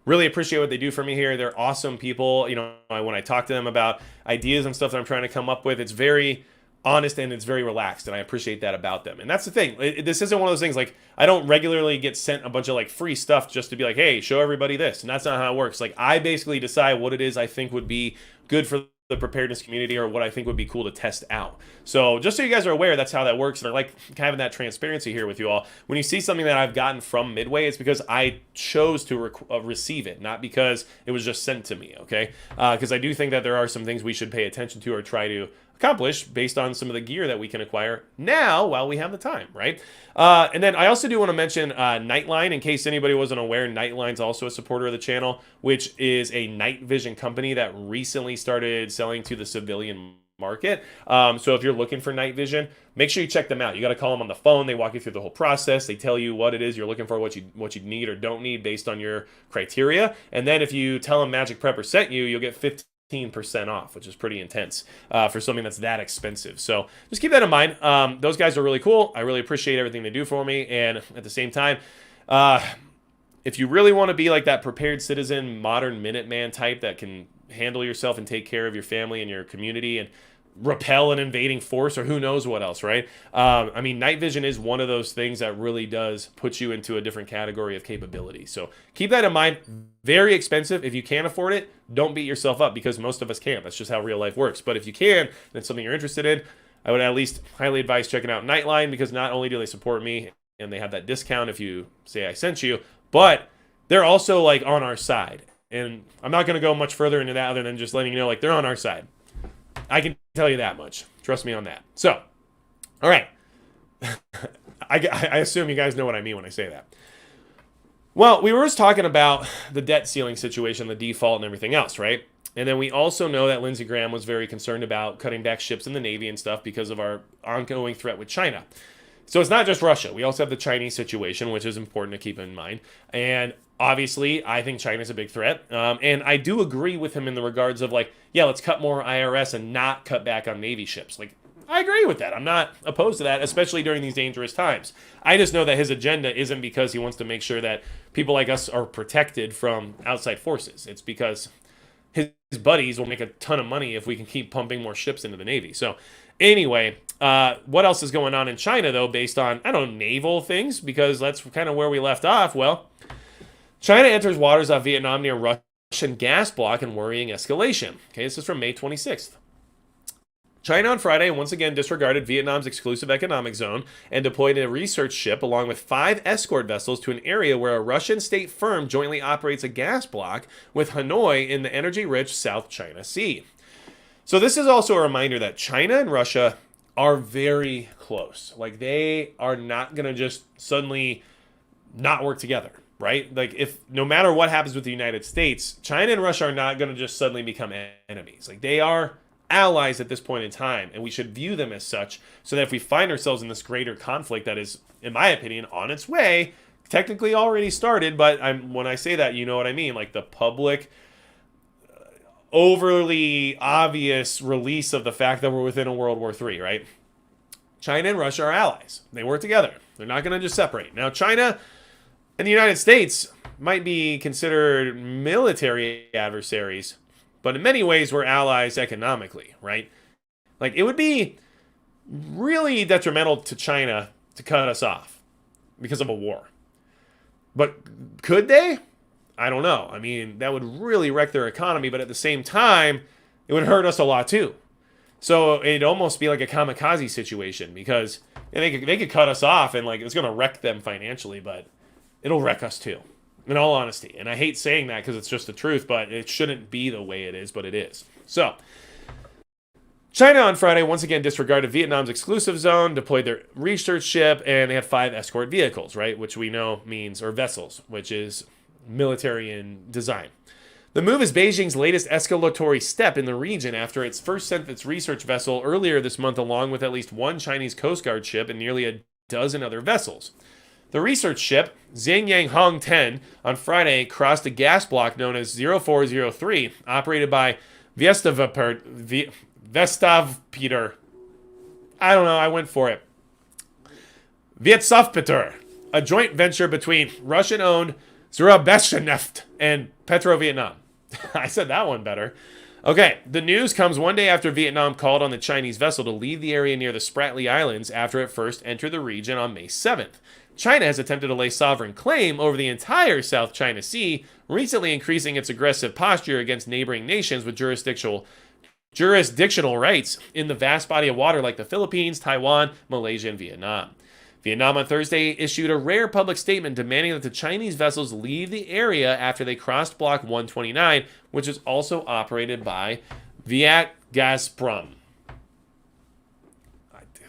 Really appreciate what they do for me here. They're awesome people. You know, when I talk to them about ideas and stuff that I'm trying to come up with, it's very honest and it's very relaxed, and I appreciate that about them. And that's the thing. This isn't one of those things like I don't regularly get sent a bunch of like free stuff just to be like, hey, show everybody this. And that's not how it works. Like I basically decide what it is I think would be good for the preparedness community or what I think would be cool to test out. So just so you guys are aware, that's how that works. And I like having that transparency here with you all. When you see something that I've gotten from Midway, it's because I chose to receive it, not because it was just sent to me, okay? Because I do think that there are some things we should pay attention to or try to accomplish based on some of the gear that we can acquire now while we have the time, right? And then I also do want to mention Nightline, in case anybody wasn't aware. Nightline's also a supporter of the channel, which is a night vision company that recently started selling to the civilian market. So if you're looking for night vision, make sure you check them out. You got to call them on the phone. They walk you through the whole process. They tell you what it is you're looking for, what you need or don't need based on your criteria. And then if you tell them Magic Prepper sent you, you'll get 15% off, which is pretty intense for something that's that expensive. So just keep that in mind. Those guys are really cool. I really appreciate everything they do for me. And at the same time, if you really want to be like that prepared citizen, modern Minuteman type that can handle yourself and take care of your family and your community and repel an invading force or who knows what else, right? I mean, night vision is one of those things that really does put you into a different category of capability. So keep that in mind. Very expensive. If you can't afford it, don't beat yourself up because most of us can't. That's just how real life works. But if you can, and it's something you're interested in, I would at least highly advise checking out Nightline because not only do they support me and they have that discount if you say I sent you, but they're also like on our side. And I'm not going to go much further into that other than just letting you know like they're on our side. I can tell you that much. Trust me on that. So, all right. I assume you guys know what I mean when I say that. Well, we were just talking about the debt ceiling situation, the default and everything else, right? And then we also know that Lindsey Graham was very concerned about cutting back ships in the Navy and stuff because of our ongoing threat with China. So it's not just Russia. We also have the Chinese situation, which is important to keep in mind. And obviously, I think China's a big threat. And I do agree with him in the regards of like, yeah, let's cut more IRS and not cut back on Navy ships. Like, I agree with that. I'm not opposed to that, especially during these dangerous times. I just know that his agenda isn't because he wants to make sure that people like us are protected from outside forces. It's because his buddies will make a ton of money if we can keep pumping more ships into the Navy. So anyway, what else is going on in China, though, based on, I don't know, naval things? Because that's kind of where we left off. Well, China enters waters off Vietnam near Russian gas block and worrying escalation. Okay, this is from May 26th. China on Friday once again disregarded Vietnam's exclusive economic zone and deployed a research ship along with 5 escort vessels to an area where a Russian state firm jointly operates a gas block with Hanoi in the energy-rich South China Sea. So this is also a reminder that China and Russia are very close. Like, they are not going to just suddenly not work together, right? Like, if no matter what happens with the United States, China and Russia are not going to just suddenly become enemies. Like, they are allies at this point in time, and we should view them as such so that if we find ourselves in this greater conflict that is, in my opinion, on its way, technically already started, but when I say that, you know what I mean, like the public, overly obvious release of the fact that we're within a World War III, right? China and Russia are allies. They work together. They're not going to just separate. Now, China and the United States might be considered military adversaries, but in many ways, we're allies economically, right? Like, it would be really detrimental to China to cut us off because of a war. But could they? I don't know. I mean, that would really wreck their economy, but at the same time, it would hurt us a lot too. So it'd almost be like a kamikaze situation because they could cut us off and like it's going to wreck them financially, but it'll wreck us too. In all honesty. And I hate saying that because it's just the truth, but it shouldn't be the way it is, but it is. So, China on Friday once again disregarded Vietnam's exclusive zone, deployed their research ship, and they had 5 escort vehicles, right? Which we know means, or vessels, which is military in design. The move is Beijing's latest escalatory step in the region after it first sent its research vessel earlier this month along with at least 1 Chinese Coast Guard ship and nearly a dozen other vessels. The research ship, Xingyang Hong 10, on Friday crossed a gas block known as 0403, operated by Vestavpeter. I don't know, I went for it. Vestavpeter, a joint venture between Russian-owned Zurabeshneft and Petro-Vietnam. I said that one better. Okay, the news comes one day after Vietnam called on the Chinese vessel to leave the area near the Spratly Islands after it first entered the region on May 7th. China has attempted to lay sovereign claim over the entire South China Sea, recently increasing its aggressive posture against neighboring nations with jurisdictional rights in the vast body of water like the Philippines, Taiwan, Malaysia, and Vietnam. Vietnam on Thursday issued a rare public statement demanding that the Chinese vessels leave the area after they crossed Block 129, which is also operated by Viet Gazprom.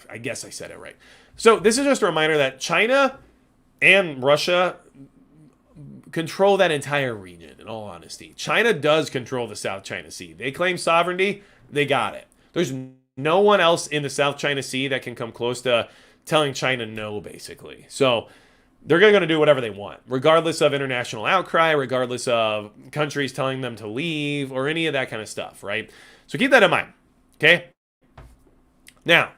I guess I said it right. So this is just a reminder that China and Russia control that entire region, in all honesty. China does control the South China Sea. They claim sovereignty. They got it. There's no one else in the South China Sea that can come close to telling China no, basically. So they're going to do whatever they want, regardless of international outcry, regardless of countries telling them to leave or any of that kind of stuff, right? So keep that in mind, okay? Now,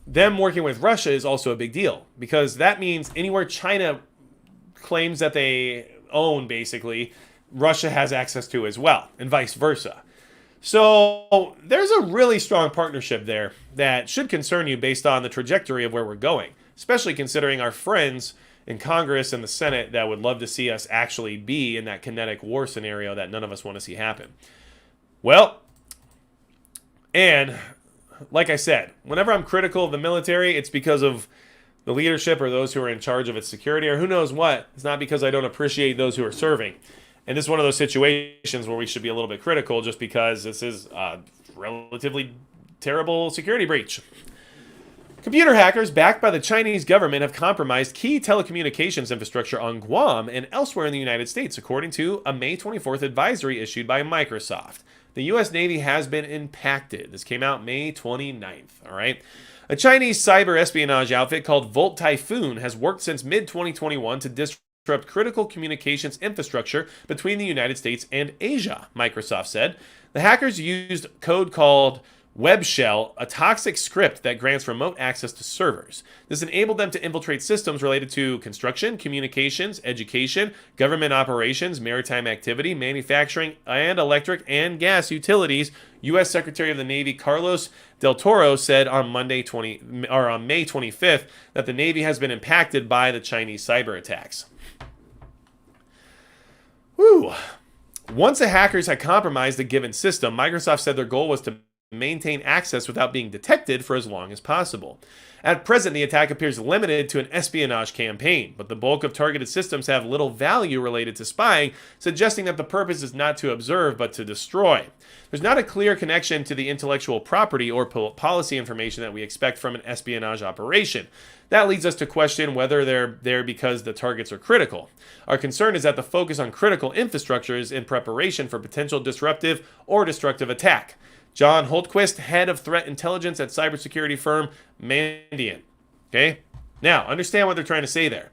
them working with Russia is also a big deal because that means anywhere China claims that they own, basically, Russia has access to as well, and vice versa. So there's a really strong partnership there that should concern you based on the trajectory of where we're going, especially considering our friends in Congress and the Senate that would love to see us actually be in that kinetic war scenario that none of us want to see happen. Well, and like I said, whenever I'm critical of the military, it's because of the leadership or those who are in charge of its security or who knows what. It's not because I don't appreciate those who are serving. And this is one of those situations where we should be a little bit critical just because this is a relatively terrible security breach. Computer hackers backed by the Chinese government have compromised key telecommunications infrastructure on Guam and elsewhere in the United States, according to a May 24th advisory issued by Microsoft. The U.S. Navy has been impacted. This came out May 29th, all right? A Chinese cyber espionage outfit called Volt Typhoon has worked since mid-2021 to disrupt critical communications infrastructure between the United States and Asia, Microsoft said. The hackers used code called Web Shell, a toxic script that grants remote access to servers. This enabled them to infiltrate systems related to construction, communications, education, government operations, maritime activity, manufacturing, and electric and gas utilities. U.S. Secretary of the Navy Carlos Del Toro said on May 25th that the Navy has been impacted by the Chinese cyber attacks. Whew. Once the hackers had compromised a given system, Microsoft said their goal was to maintain access without being detected for as long as possible. At present, the attack appears limited to an espionage campaign, but the bulk of targeted systems have little value related to spying, suggesting that the purpose is not to observe but to destroy. There's not a clear connection to the intellectual property or policy information that we expect from an espionage operation. That leads us to question whether they're there because the targets are critical. Our concern is that the focus on critical infrastructure is in preparation for potential disruptive or destructive attack. John Holtquist, head of threat intelligence at cybersecurity firm Mandiant. Okay? Now, understand what they're trying to say there.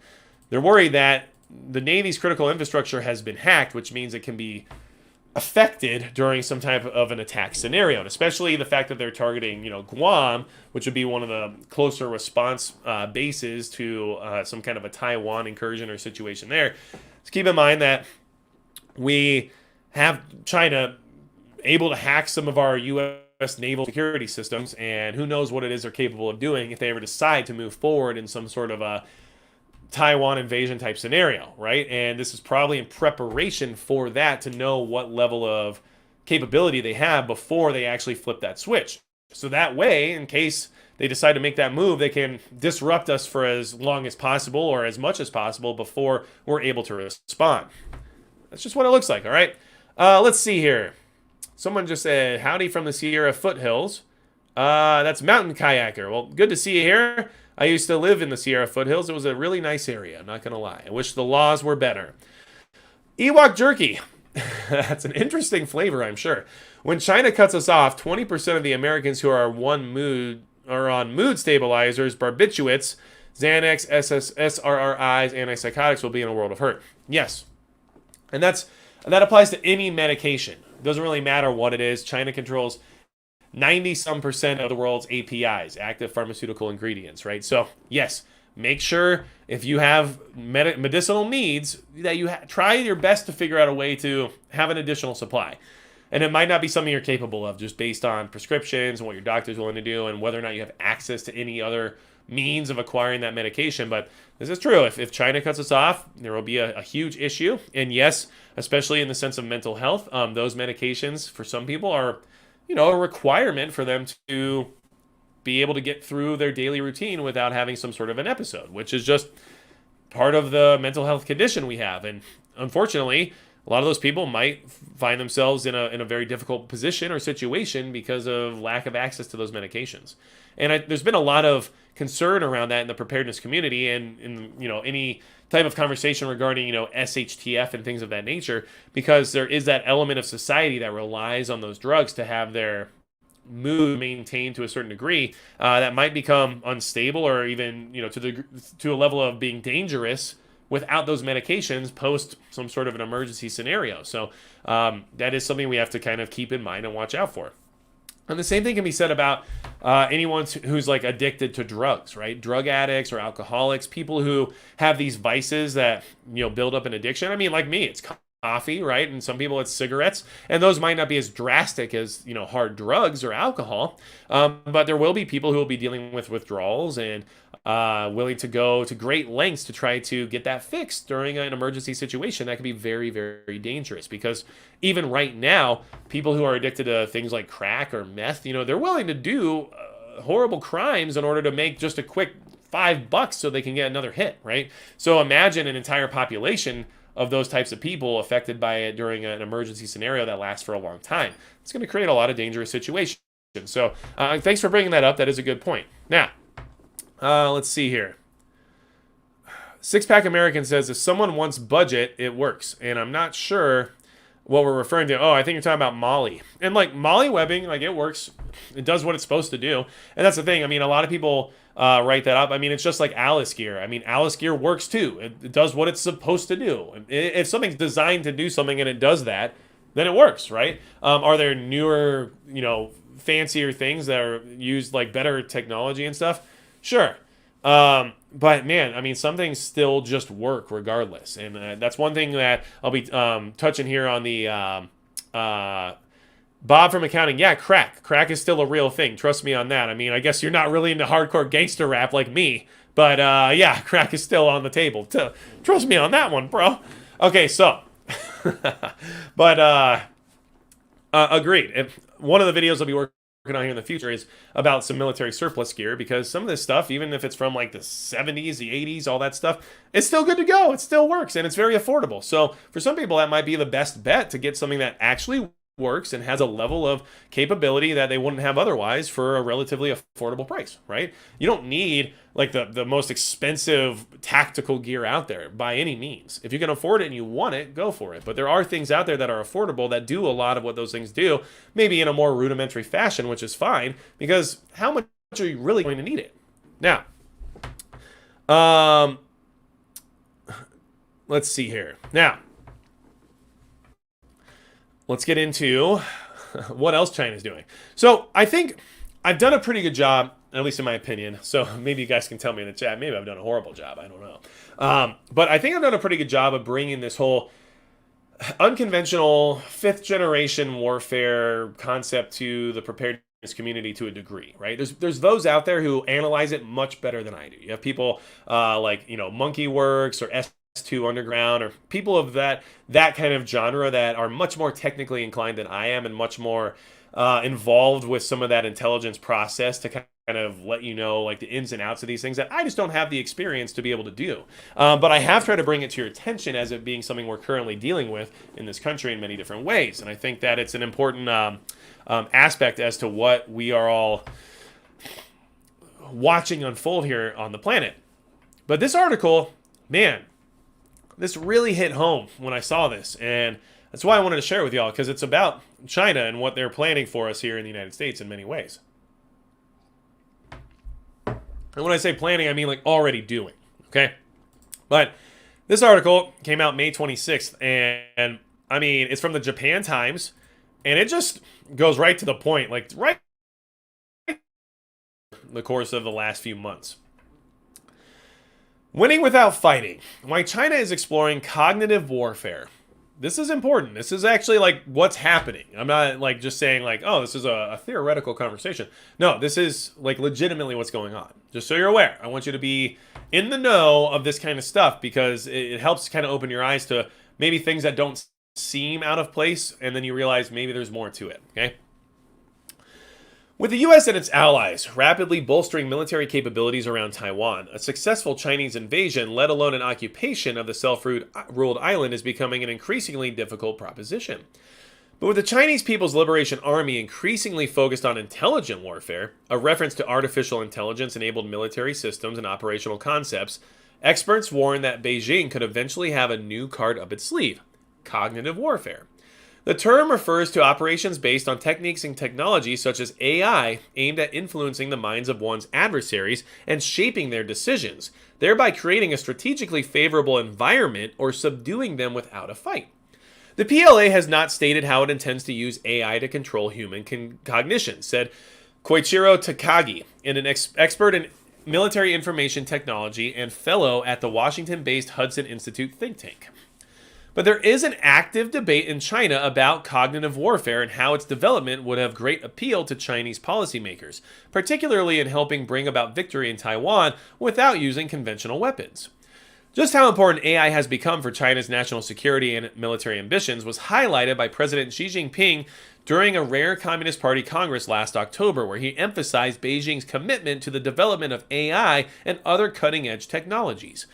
They're worried that the Navy's critical infrastructure has been hacked, which means it can be affected during some type of an attack scenario, and especially the fact that they're targeting, Guam, which would be one of the closer response bases to some kind of a Taiwan incursion or situation there. So keep in mind that we have China able to hack some of our U.S. naval security systems, and who knows what it is they're capable of doing if they ever decide to move forward in some sort of a Taiwan invasion type scenario, right? And this is probably in preparation for that, to know what level of capability they have before they actually flip that switch. So that way, in case they decide to make that move, they can disrupt us for as long as possible or as much as possible before we're able to respond. That's just what it looks like, all right? Let's see here. Someone just said, howdy from the Sierra foothills. That's mountain kayaker. Well, good to see you here. I used to live in the Sierra foothills. It was a really nice area, I'm not going to lie. I wish the laws were better. Ewok jerky. That's an interesting flavor, I'm sure. When China cuts us off, 20% of the Americans who are on mood stabilizers, barbiturates, Xanax, SSRIs, antipsychotics will be in a world of hurt. Yes. And that applies to any medication. It doesn't really matter what it is. China controls 90-some% of the world's APIs, active pharmaceutical ingredients, right? So, yes, make sure if you have medicinal needs that you try your best to figure out a way to have an additional supply. And it might not be something you're capable of just based on prescriptions and what your doctor's willing to do and whether or not you have access to any other means of acquiring that medication. But this is true. If China cuts us off, there will be a huge issue. And yes, especially in the sense of mental health, those medications for some people are, a requirement for them to be able to get through their daily routine without having some sort of an episode, which is just part of the mental health condition we have. And unfortunately, a lot of those people might find themselves in a very difficult position or situation because of lack of access to those medications. And there's been a lot of concern around that in the preparedness community and in any type of conversation regarding SHTF and things of that nature, because there is that element of society that relies on those drugs to have their mood maintained to a certain degree, that might become unstable or even, to a level of being dangerous without those medications post some sort of an emergency scenario. So that is something we have to kind of keep in mind and watch out for. And the same thing can be said about anyone who's like addicted to drugs, right? Drug addicts or alcoholics, people who have these vices that, build up an addiction. I mean, like me, it's coffee, right? And some people it's cigarettes, and those might not be as drastic as, hard drugs or alcohol. But there will be people who will be dealing with withdrawals and willing to go to great lengths to try to get that fixed during an emergency situation. That can be very, very dangerous, because even right now, people who are addicted to things like crack or meth, they're willing to do horrible crimes in order to make just a quick $5 so they can get another hit, right? So imagine an entire population of those types of people affected by it during an emergency scenario that lasts for a long time. It's going to create a lot of dangerous situations. So thanks for bringing that up. That is a good point. Now, let's see here. Six Pack American says, if someone wants budget, it works. And I'm not sure what we're referring to. Oh, I think you're talking about Molly. And like Molly webbing, like it works. It does what it's supposed to do. And that's the thing. I mean, a lot of people write that up. I mean, it's just like Alice gear. I mean, Alice gear works too. It does what it's supposed to do. If something's designed to do something and it does that, then it works, right? Are there newer, fancier things that are used, like better technology and stuff? Sure. But man, I mean, some things still just work regardless. And that's one thing that I'll be touching here on the Bob from accounting. Yeah, crack is still a real thing. Trust me on that. I mean, I guess you're not really into hardcore gangster rap like me, but yeah, crack is still on the table. Trust me on that one, bro. Okay, so but agreed. And one of the videos I'll be working on here in the future is about some military surplus gear, because some of this stuff, even if it's from like the 70s, the 80s, all that stuff, it's still good to go. It still works, and it's very affordable. So for some people, that might be the best bet to get something that actually works and has a level of capability that they wouldn't have otherwise for a relatively affordable price, right? You don't need like the most expensive tactical gear out there by any means. If you can afford it and you want it, go for it. But there are things out there that are affordable that do a lot of what those things do, maybe in a more rudimentary fashion, which is fine, because how much are you really going to need it? Now, let's see here. Now, let's get into what else China's doing. So I think I've done a pretty good job, at least in my opinion. So maybe you guys can tell me in the chat. Maybe I've done a horrible job. I don't know. But I think I've done a pretty good job of bringing this whole unconventional fifth generation warfare concept to the preparedness community to a degree, right? There's those out there who analyze it much better than I do. You have people like, Monkey Works or S2 Underground, or people of that kind of genre that are much more technically inclined than I am, and much more involved with some of that intelligence process to kind of let you know like the ins and outs of these things that I just don't have the experience to be able to do. But I have tried to bring it to your attention as it being something we're currently dealing with in this country in many different ways. And I think that it's an important aspect as to what we are all watching unfold here on the planet. But this article, man, this really hit home when I saw this, and that's why I wanted to share it with y'all, because it's about China and what they're planning for us here in the United States in many ways. And when I say planning, I mean like already doing, okay? But this article came out May 26th, and I mean, it's from the Japan Times, and it just goes right to the point, like right in the course of the last few months. Winning without fighting. Why China is exploring cognitive warfare. This is important. This is actually like what's happening. I'm not like just saying like, oh, this is a theoretical conversation. No, this is like legitimately what's going on. Just so you're aware. I want you to be in the know of this kind of stuff, because it helps kind of open your eyes to maybe things that don't seem out of place, and then you realize maybe there's more to it, okay? With the U.S. and its allies rapidly bolstering military capabilities around Taiwan, a successful Chinese invasion, let alone an occupation of the self-ruled island, is becoming an increasingly difficult proposition. But with the Chinese People's Liberation Army increasingly focused on intelligent warfare, a reference to artificial intelligence-enabled military systems and operational concepts, experts warn that Beijing could eventually have a new card up its sleeve: cognitive warfare. The term refers to operations based on techniques and technology such as AI aimed at influencing the minds of one's adversaries and shaping their decisions, thereby creating a strategically favorable environment or subduing them without a fight. The PLA has not stated how it intends to use AI to control human cognition, said Koichiro Takagi, an expert in military information technology and fellow at the Washington-based Hudson Institute think tank. But there is an active debate in China about cognitive warfare and how its development would have great appeal to Chinese policymakers, particularly in helping bring about victory in Taiwan without using conventional weapons. Just how important AI has become for China's national security and military ambitions was highlighted by President Xi Jinping during a rare Communist Party Congress last October, where he emphasized Beijing's commitment to the development of AI and other cutting-edge technologies.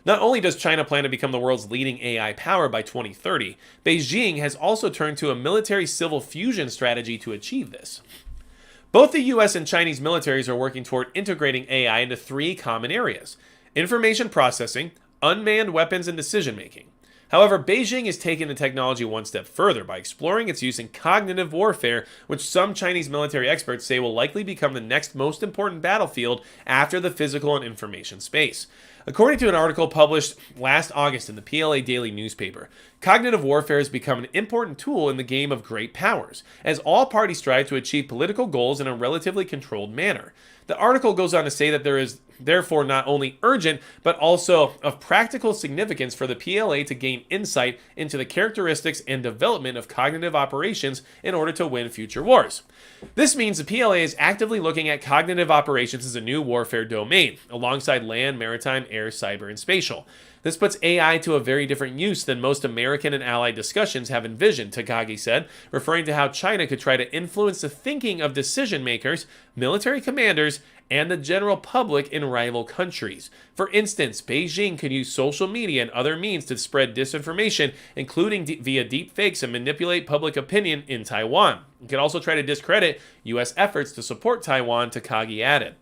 Not only does China plan to become the world's leading AI power by 2030, Beijing has also turned to a military-civil fusion strategy to achieve this. Both the US and Chinese militaries are working toward integrating AI into three common areas: information processing, unmanned weapons, and decision-making. However, Beijing is taking the technology one step further by exploring its use in cognitive warfare, which some Chinese military experts say will likely become the next most important battlefield after the physical and information space. According to an article published last August in the PLA Daily newspaper, cognitive warfare has become an important tool in the game of great powers, as all parties strive to achieve political goals in a relatively controlled manner. The article goes on to say that there is therefore not only urgent, but also of practical significance for the PLA to gain insight into the characteristics and development of cognitive operations in order to win future wars. This means the PLA is actively looking at cognitive operations as a new warfare domain, alongside land, maritime, air, cyber, and spatial. This puts AI to a very different use than most American and allied discussions have envisioned, Takagi said, referring to how China could try to influence the thinking of decision makers, military commanders, and the general public in rival countries. For instance, Beijing could use social media and other means to spread disinformation, including via deepfakes, and manipulate public opinion in Taiwan. It could also try to discredit U.S. efforts to support Taiwan, Takagi added.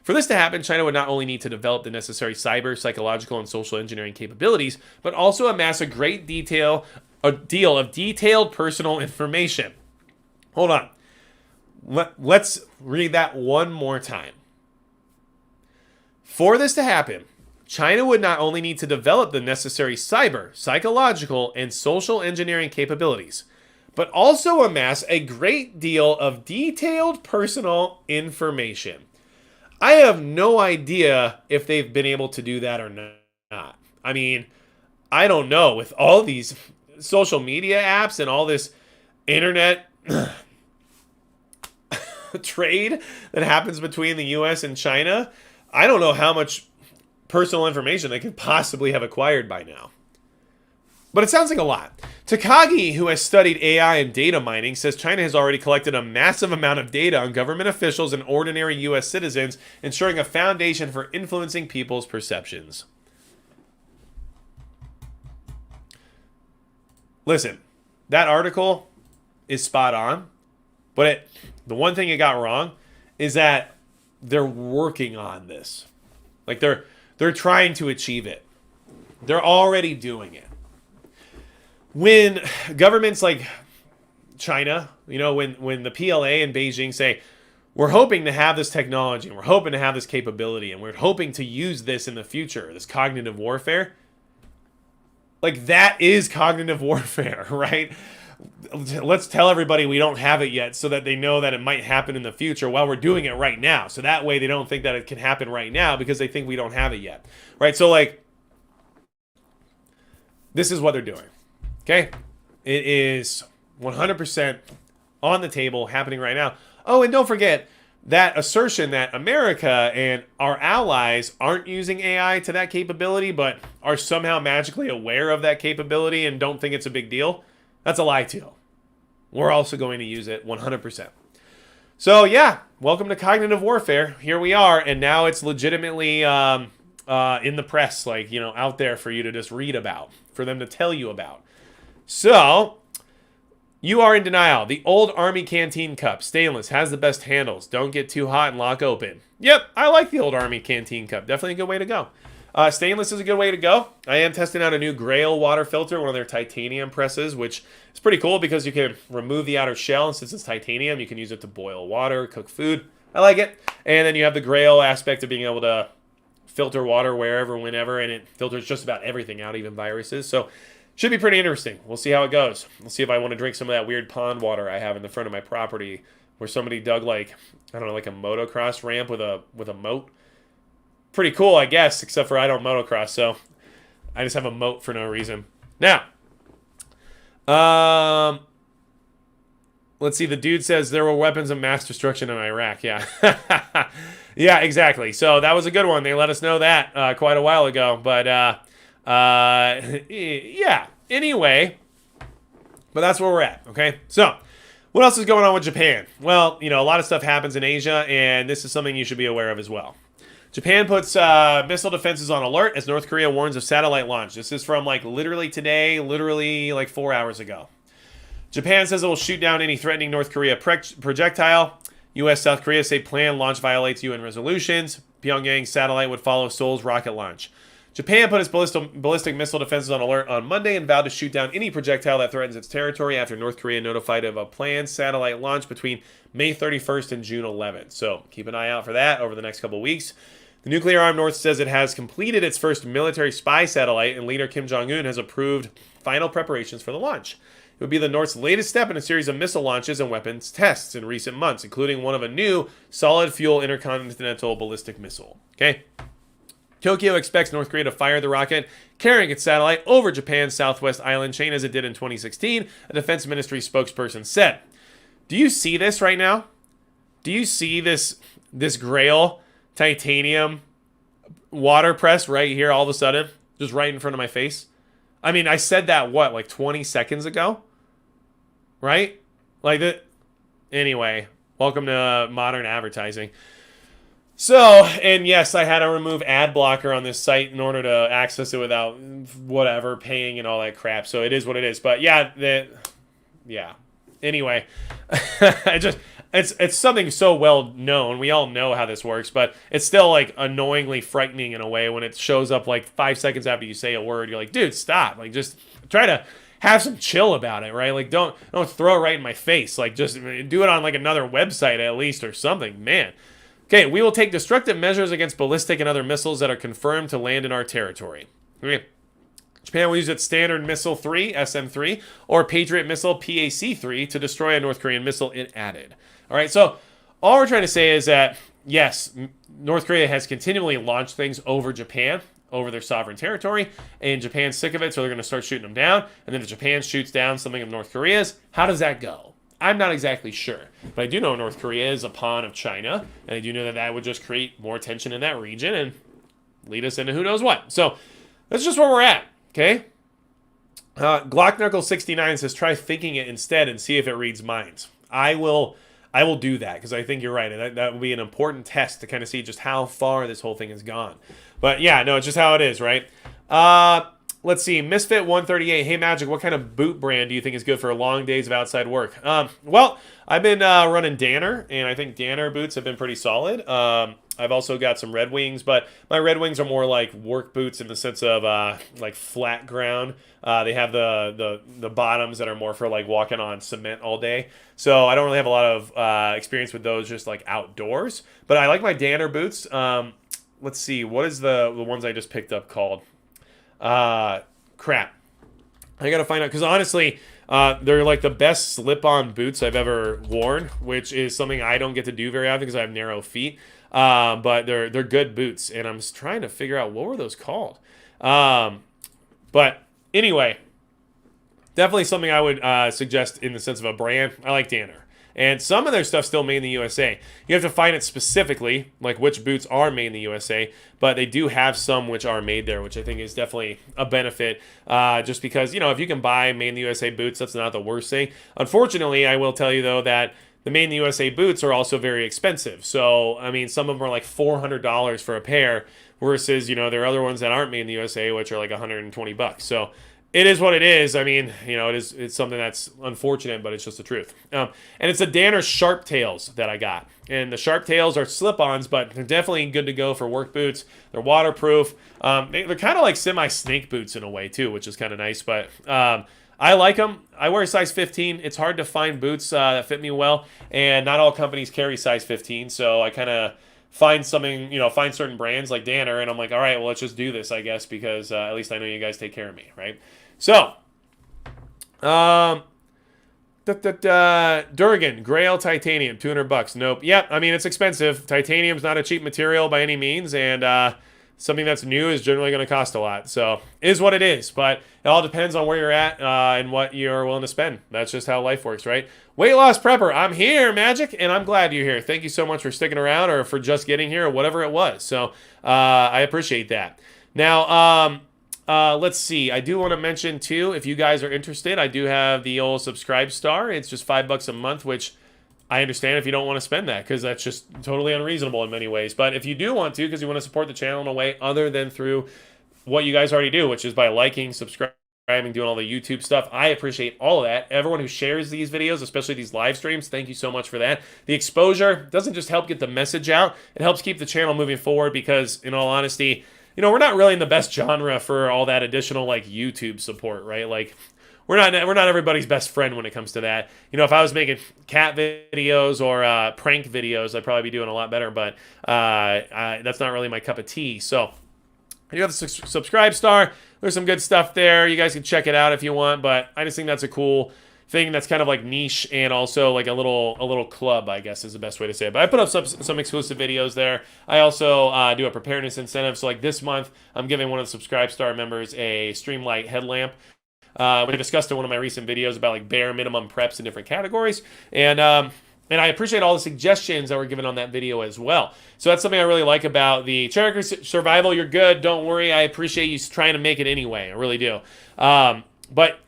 For this to happen, China would not only need to develop the necessary cyber, psychological, and social engineering capabilities, but also amass a great deal of detailed personal information. Hold on. Let's read that one more time. For this to happen, China would not only need to develop the necessary cyber, psychological, and social engineering capabilities, but also amass a great deal of detailed personal information. I have no idea if they've been able to do that or not. I mean, I don't know. With all these social media apps and all this internet trade that happens between the US and China, I don't know how much personal information they could possibly have acquired by now. But it sounds like a lot. Takagi, who has studied AI and data mining, says China has already collected a massive amount of data on government officials and ordinary U.S. citizens, ensuring a foundation for influencing people's perceptions. Listen, that article is spot on, but the one thing it got wrong is that they're working on this. Like they're trying to achieve it. They're already doing it. When governments like China, when the PLA and Beijing say, we're hoping to have this technology, and we're hoping to have this capability, and we're hoping to use this in the future, this cognitive warfare, like that is cognitive warfare, right? Let's tell everybody we don't have it yet so that they know that it might happen in the future while we're doing it right now. So that way they don't think that it can happen right now because they think we don't have it yet, right? So this is what they're doing. Okay, it is 100% on the table, happening right now. Oh, and don't forget that assertion that America and our allies aren't using AI to that capability, but are somehow magically aware of that capability and don't think it's a big deal. That's a lie too. We're also going to use it 100%. So yeah, welcome to cognitive warfare. Here we are, and now it's legitimately in the press, out there for you to just read about, for them to tell you about. So, you are in denial. The old Army Canteen Cup, stainless, has the best handles. Don't get too hot and lock open. Yep, I like the old Army Canteen Cup. Definitely a good way to go. Stainless is a good way to go. I am testing out a new Grail water filter, one of their titanium presses, which is pretty cool because you can remove the outer shell, and since it's titanium, you can use it to boil water, cook food. I like it. And then you have the Grail aspect of being able to filter water wherever, whenever, and it filters just about everything out, even viruses. So should be pretty interesting. We'll see how it goes. We'll see if I want to drink some of that weird pond water I have in the front of my property where somebody dug like, I don't know, like a motocross ramp with a moat. Pretty cool, I guess, except for I don't motocross, so I just have a moat for no reason. Now, let's see. The dude says there were weapons of mass destruction in Iraq. Yeah. Yeah, exactly. So that was a good one. They let us know that quite a while ago. But, yeah. Anyway, but that's where we're at, okay? So what else is going on with Japan? Well, a lot of stuff happens in Asia, and this is something you should be aware of as well. Japan puts missile defenses on alert as North Korea warns of satellite launch. This is from literally today, literally 4 hours ago. Japan says it will shoot down any threatening North Korea projectile. U.S. South Korea say planned launch violates UN resolutions. Pyongyang satellite would follow Seoul's rocket launch. Japan put its ballistic missile defenses on alert on Monday and vowed to shoot down any projectile that threatens its territory after North Korea notified of a planned satellite launch between May 31st and June 11th. So keep an eye out for that over the next couple of weeks. The nuclear-armed North says it has completed its first military spy satellite, and leader Kim Jong-un has approved final preparations for the launch. It would be the North's latest step in a series of missile launches and weapons tests in recent months, including one of a new solid-fuel intercontinental ballistic missile. Okay? Tokyo expects North Korea to fire the rocket carrying its satellite over Japan's southwest island chain as it did in 2016, a defense ministry spokesperson said. Do you see this right now? Do you see this Grail titanium water press right here all of a sudden, just right in front of my face? I mean, I said that, 20 seconds ago? Right? Anyway, welcome to modern advertising. So, and yes, I had to remove ad blocker on this site in order to access it without whatever, paying and all that crap. So it is what it is. But yeah, Anyway, it's something so well known. We all know how this works, but it's still annoyingly frightening in a way when it shows up 5 seconds after you say a word. You're like, dude, stop. Just try to have some chill about it, right? Don't throw it right in my face. Just do it on another website at least or something, man. Okay, we will take destructive measures against ballistic and other missiles that are confirmed to land in our territory. Okay. Japan will use its Standard Missile 3, SM-3, or Patriot Missile PAC-3 to destroy a North Korean missile, it added. All right, so all we're trying to say is that, yes, North Korea has continually launched things over Japan, over their sovereign territory, and Japan's sick of it, so they're going to start shooting them down. And then if Japan shoots down something of North Korea's, how does that go? I'm not exactly sure. But I do know North Korea is a pawn of China, and I do know that that would just create more tension in that region and lead us into who knows what. So that's just where we're at. Okay? Glock Knuckle 69 says, try thinking it instead and see if it reads minds. I will do that because I think you're right. And that will be an important test to kind of see just how far this whole thing has gone. But yeah, no, it's just how it is, right? Let's see. Misfit 138. Hey, Magic, what kind of boot brand do you think is good for long days of outside work? Well, I've been running Danner, and I think Danner boots have been pretty solid. I've also got some Red Wings, but my Red Wings are more like work boots in the sense of flat ground. They have the bottoms that are more for walking on cement all day. So I don't really have a lot of experience with those just outdoors. But I like my Danner boots. Let's see. What is the ones I just picked up called? Crap. I gotta find out because honestly, they're the best slip-on boots I've ever worn, which is something I don't get to do very often because I have narrow feet. But they're good boots, and I'm just trying to figure out what were those called. But anyway, definitely something I would suggest in the sense of a brand. I like Danner. And some of their stuff's still made in the USA. You have to find it specifically, which boots are made in the USA, but they do have some which are made there, which I think is definitely a benefit. Just because, if you can buy made in the USA boots, that's not the worst thing. Unfortunately, I will tell you, though, that the made in the USA boots are also very expensive. So, I mean, some of them are $400 for a pair versus, there are other ones that aren't made in the USA, which are $120. So, it is what it is. I mean, it's something that's unfortunate, but it's just the truth. And it's the Danner Sharp Tails that I got. And the Sharp Tails are slip-ons, but they're definitely good to go for work boots. They're waterproof. They're kind of like semi-snake boots in a way, too, which is kind of nice. But I like them. I wear a size 15. It's hard to find boots that fit me well, and not all companies carry size 15, so I kind of find find certain brands like Danner, and I'm like, all right, well, let's just do this, I guess, because at least I know you guys take care of me, right? So, Durgan, Grail Titanium, $200. Nope. Yep, I mean, it's expensive. Titanium's not a cheap material by any means, and something that's new is generally going to cost a lot. So, it is what it is, but it all depends on where you're at and what you're willing to spend. That's just how life works, right? Weight Loss Prepper, I'm here, Magic, and I'm glad you're here. Thank you so much for sticking around or for just getting here or whatever it was. So, I appreciate that. Now, let's see. I do want to mention, too, if you guys are interested, I do have the old Subscribe Star. It's just $5 a month, which I understand if you don't want to spend that, because that's just totally unreasonable in many ways. But if you do want to, because you want to support the channel in a way other than through what you guys already do, which is by liking, subscribing, doing all the YouTube stuff, I appreciate all of that. Everyone who shares these videos, especially these live streams, thank you so much for that. The exposure doesn't just help get the message out, it helps keep the channel moving forward, because in all honesty, we're not really in the best genre for all that additional like YouTube support, right? Like we're not everybody's best friend when it comes to that. If I was making cat videos or prank videos, I'd probably be doing a lot better, but that's not really my cup of tea. So I do have the Subscribe Star. There's some good stuff there. You guys can check it out if you want, but I just think that's a cool thing that's kind of like niche and also like a little club, I guess is the best way to say it. But I put up some exclusive videos there. I also do a preparedness incentive. So like this month, I'm giving one of the Subscribe Star members a Streamlight headlamp. We discussed in one of my recent videos about like bare minimum preps in different categories. And I appreciate all the suggestions that were given on that video as well. So that's something I really like about the Cherokee Survival. You're good. Don't worry. I appreciate you trying to make it anyway. I really do. But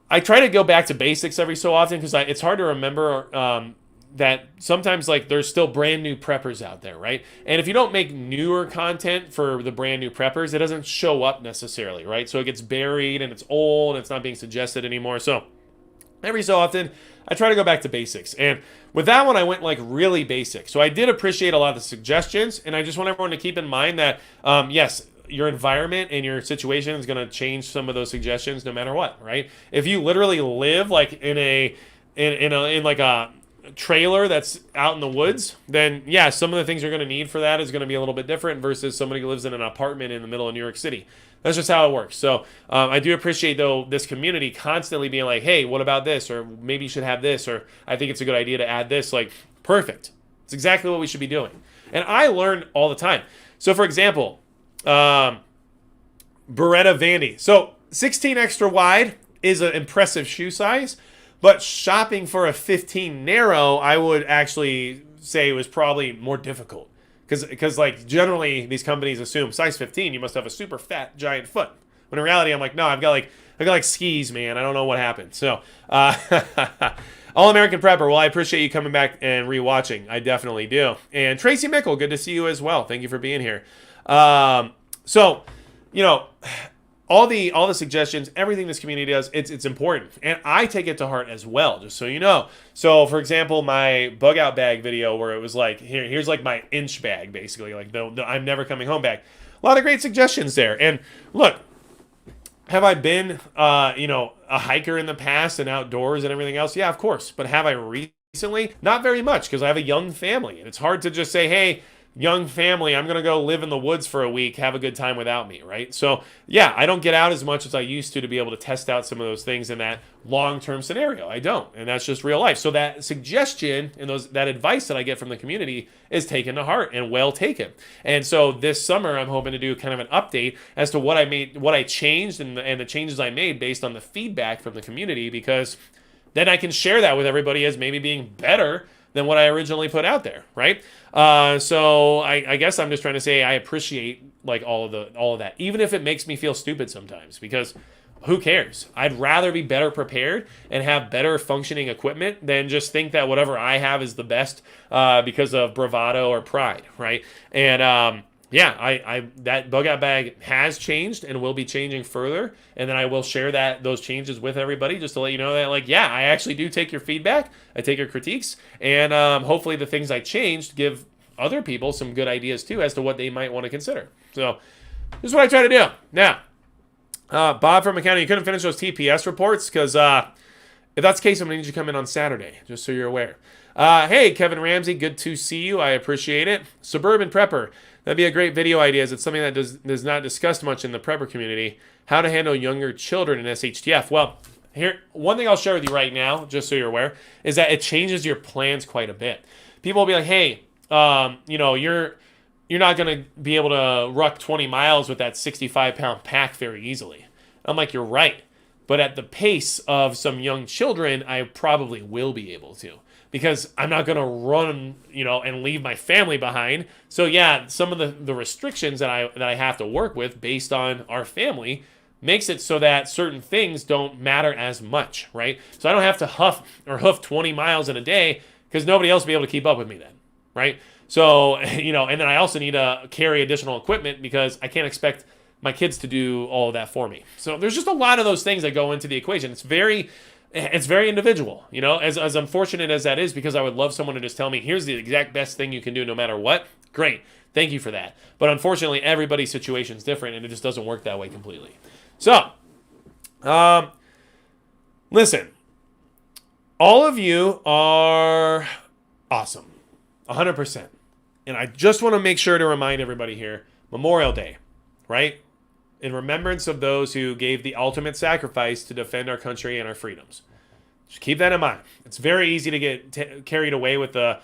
I try to go back to basics every so often, because it's hard to remember that sometimes like there's still brand new preppers out there, right? And if you don't make newer content for the brand new preppers, it doesn't show up necessarily, right? So it gets buried and it's old and it's not being suggested anymore. So every so often, I try to go back to basics. And with that one, I went like really basic. So I did appreciate a lot of the suggestions, and I just want everyone to keep in mind that, yes, your environment and your situation is going to change some of those suggestions no matter what, right? If you literally live like in like a trailer that's out in the woods, then yeah, some of the things you're going to need for that is going to be a little bit different versus somebody who lives in an apartment in the middle of New York City. That's just how it works. So I do appreciate, though, this community constantly being like, hey, what about this? Or maybe you should have this, or I think it's a good idea to add this. Like, perfect. It's exactly what we should be doing. And I learn all the time. So for example, Beretta Vandy. So 16 extra wide is an impressive shoe size, but shopping for a 15 narrow, I would actually say was probably more difficult. Because like generally these companies assume size 15, you must have a super fat giant foot. When in reality, I'm like, no, I got like skis, man. I don't know what happened. So, All American Prepper. Well, I appreciate you coming back and rewatching. I definitely do. And Tracy Mickle, good to see you as well. Thank you for being here. So, all the suggestions, everything this community does, it's important, and I take it to heart as well. Just so you know. So, for example, my bug out bag video where it was like, here's like my inch bag, basically, like the I'm never coming home bag. A lot of great suggestions there. And look, have I been a hiker in the past and outdoors and everything else? Yeah, of course. But have I recently? Not very much, because I have a young family, and it's hard to just say, hey, young family, I'm going to go live in the woods for a week, have a good time without me, right? So, yeah, I don't get out as much as I used to be able to test out some of those things in that long-term scenario. I don't, and that's just real life. So that suggestion and that advice that I get from the community is taken to heart and well taken. And so this summer, I'm hoping to do kind of an update as to what I changed and the changes I made based on the feedback from the community, because then I can share that with everybody as maybe being better than what I originally put out there, right? So I guess I'm just trying to say I appreciate like all of that, even if it makes me feel stupid sometimes, because who cares? I'd rather be better prepared and have better functioning equipment than just think that whatever I have is the best because of bravado or pride, right? And yeah, I that bug out bag has changed and will be changing further, and then I will share those changes with everybody just to let you know that, like, yeah, I actually do take your feedback, I take your critiques, and hopefully the things I changed give other people some good ideas too as to what they might want to consider. So this is what I try to do. Now, Bob from McCain, you couldn't finish those TPS reports because if that's the case, I'm gonna need you to come in on Saturday, just so you're aware. Hey, Kevin Ramsey, good to see you. I appreciate it. Suburban Prepper. That'd be a great video idea. It's something that does not discussed much in the prepper community. How to handle younger children in SHTF. Well, here, one thing I'll share with you right now, just so you're aware, is that it changes your plans quite a bit. People will be like, hey, you're not going to be able to ruck 20 miles with that 65-pound pack very easily. I'm like, you're right. But at the pace of some young children, I probably will be able to. Because I'm not going to run, and leave my family behind. So yeah, some of the restrictions that I have to work with based on our family makes it so that certain things don't matter as much, right? So I don't have to hoof 20 miles in a day because nobody else will be able to keep up with me then, right? So, and then I also need to carry additional equipment because I can't expect my kids to do all of that for me. So there's just a lot of those things that go into the equation. It's very individual, as unfortunate as that is, because I would love someone to just tell me, here's the exact best thing you can do no matter what. Great. Thank you for that. But unfortunately, everybody's situation is different and it just doesn't work that way completely. So, listen, all of you are awesome. 100%. And I just want to make sure to remind everybody here, Memorial Day, right? In remembrance of those who gave the ultimate sacrifice to defend our country and our freedoms. Just keep that in mind. It's very easy to get carried away with the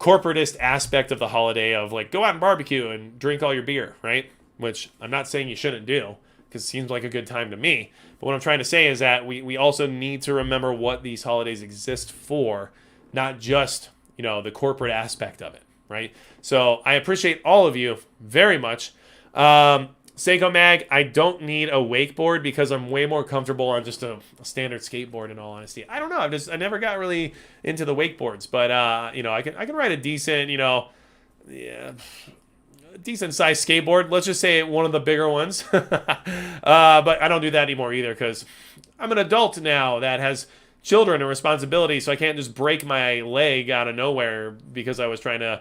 corporatist aspect of the holiday of like, go out and barbecue and drink all your beer, right? Which I'm not saying you shouldn't do because it seems like a good time to me. But what I'm trying to say is that we also need to remember what these holidays exist for, not just, the corporate aspect of it, right? So I appreciate all of you very much. Seiko Mag, I don't need a wakeboard because I'm way more comfortable on just a standard skateboard, in all honesty. I don't know. I never got really into the wakeboards, but I can ride a decent, decent sized skateboard. Let's just say one of the bigger ones. But I don't do that anymore either because I'm an adult now that has children and responsibility, so I can't just break my leg out of nowhere because I was trying to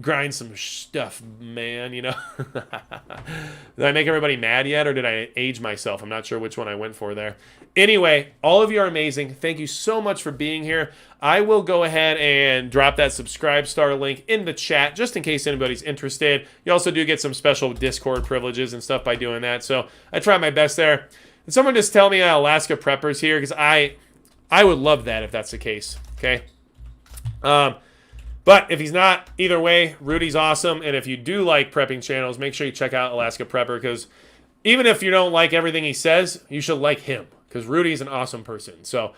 grind some stuff, man, Did I make everybody mad yet, or did I age myself? I'm not sure which one I went for there. Anyway, all of you are amazing. Thank you so much for being here. I will go ahead and drop that subscribe star link in the chat just in case anybody's interested. You also do get some special Discord privileges and stuff by doing that, so I try my best there. And someone just tell me Alaska Preppers here, because I would love that if that's the case, okay? But if he's not, either way, Rudy's awesome. And if you do like prepping channels, make sure you check out Alaska Prepper, because even if you don't like everything he says, you should like him, because Rudy's an awesome person. So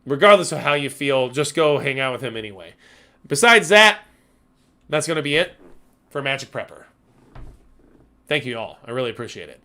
regardless of how you feel, just go hang out with him anyway. Besides that, that's going to be it for Magic Prepper. Thank you all. I really appreciate it.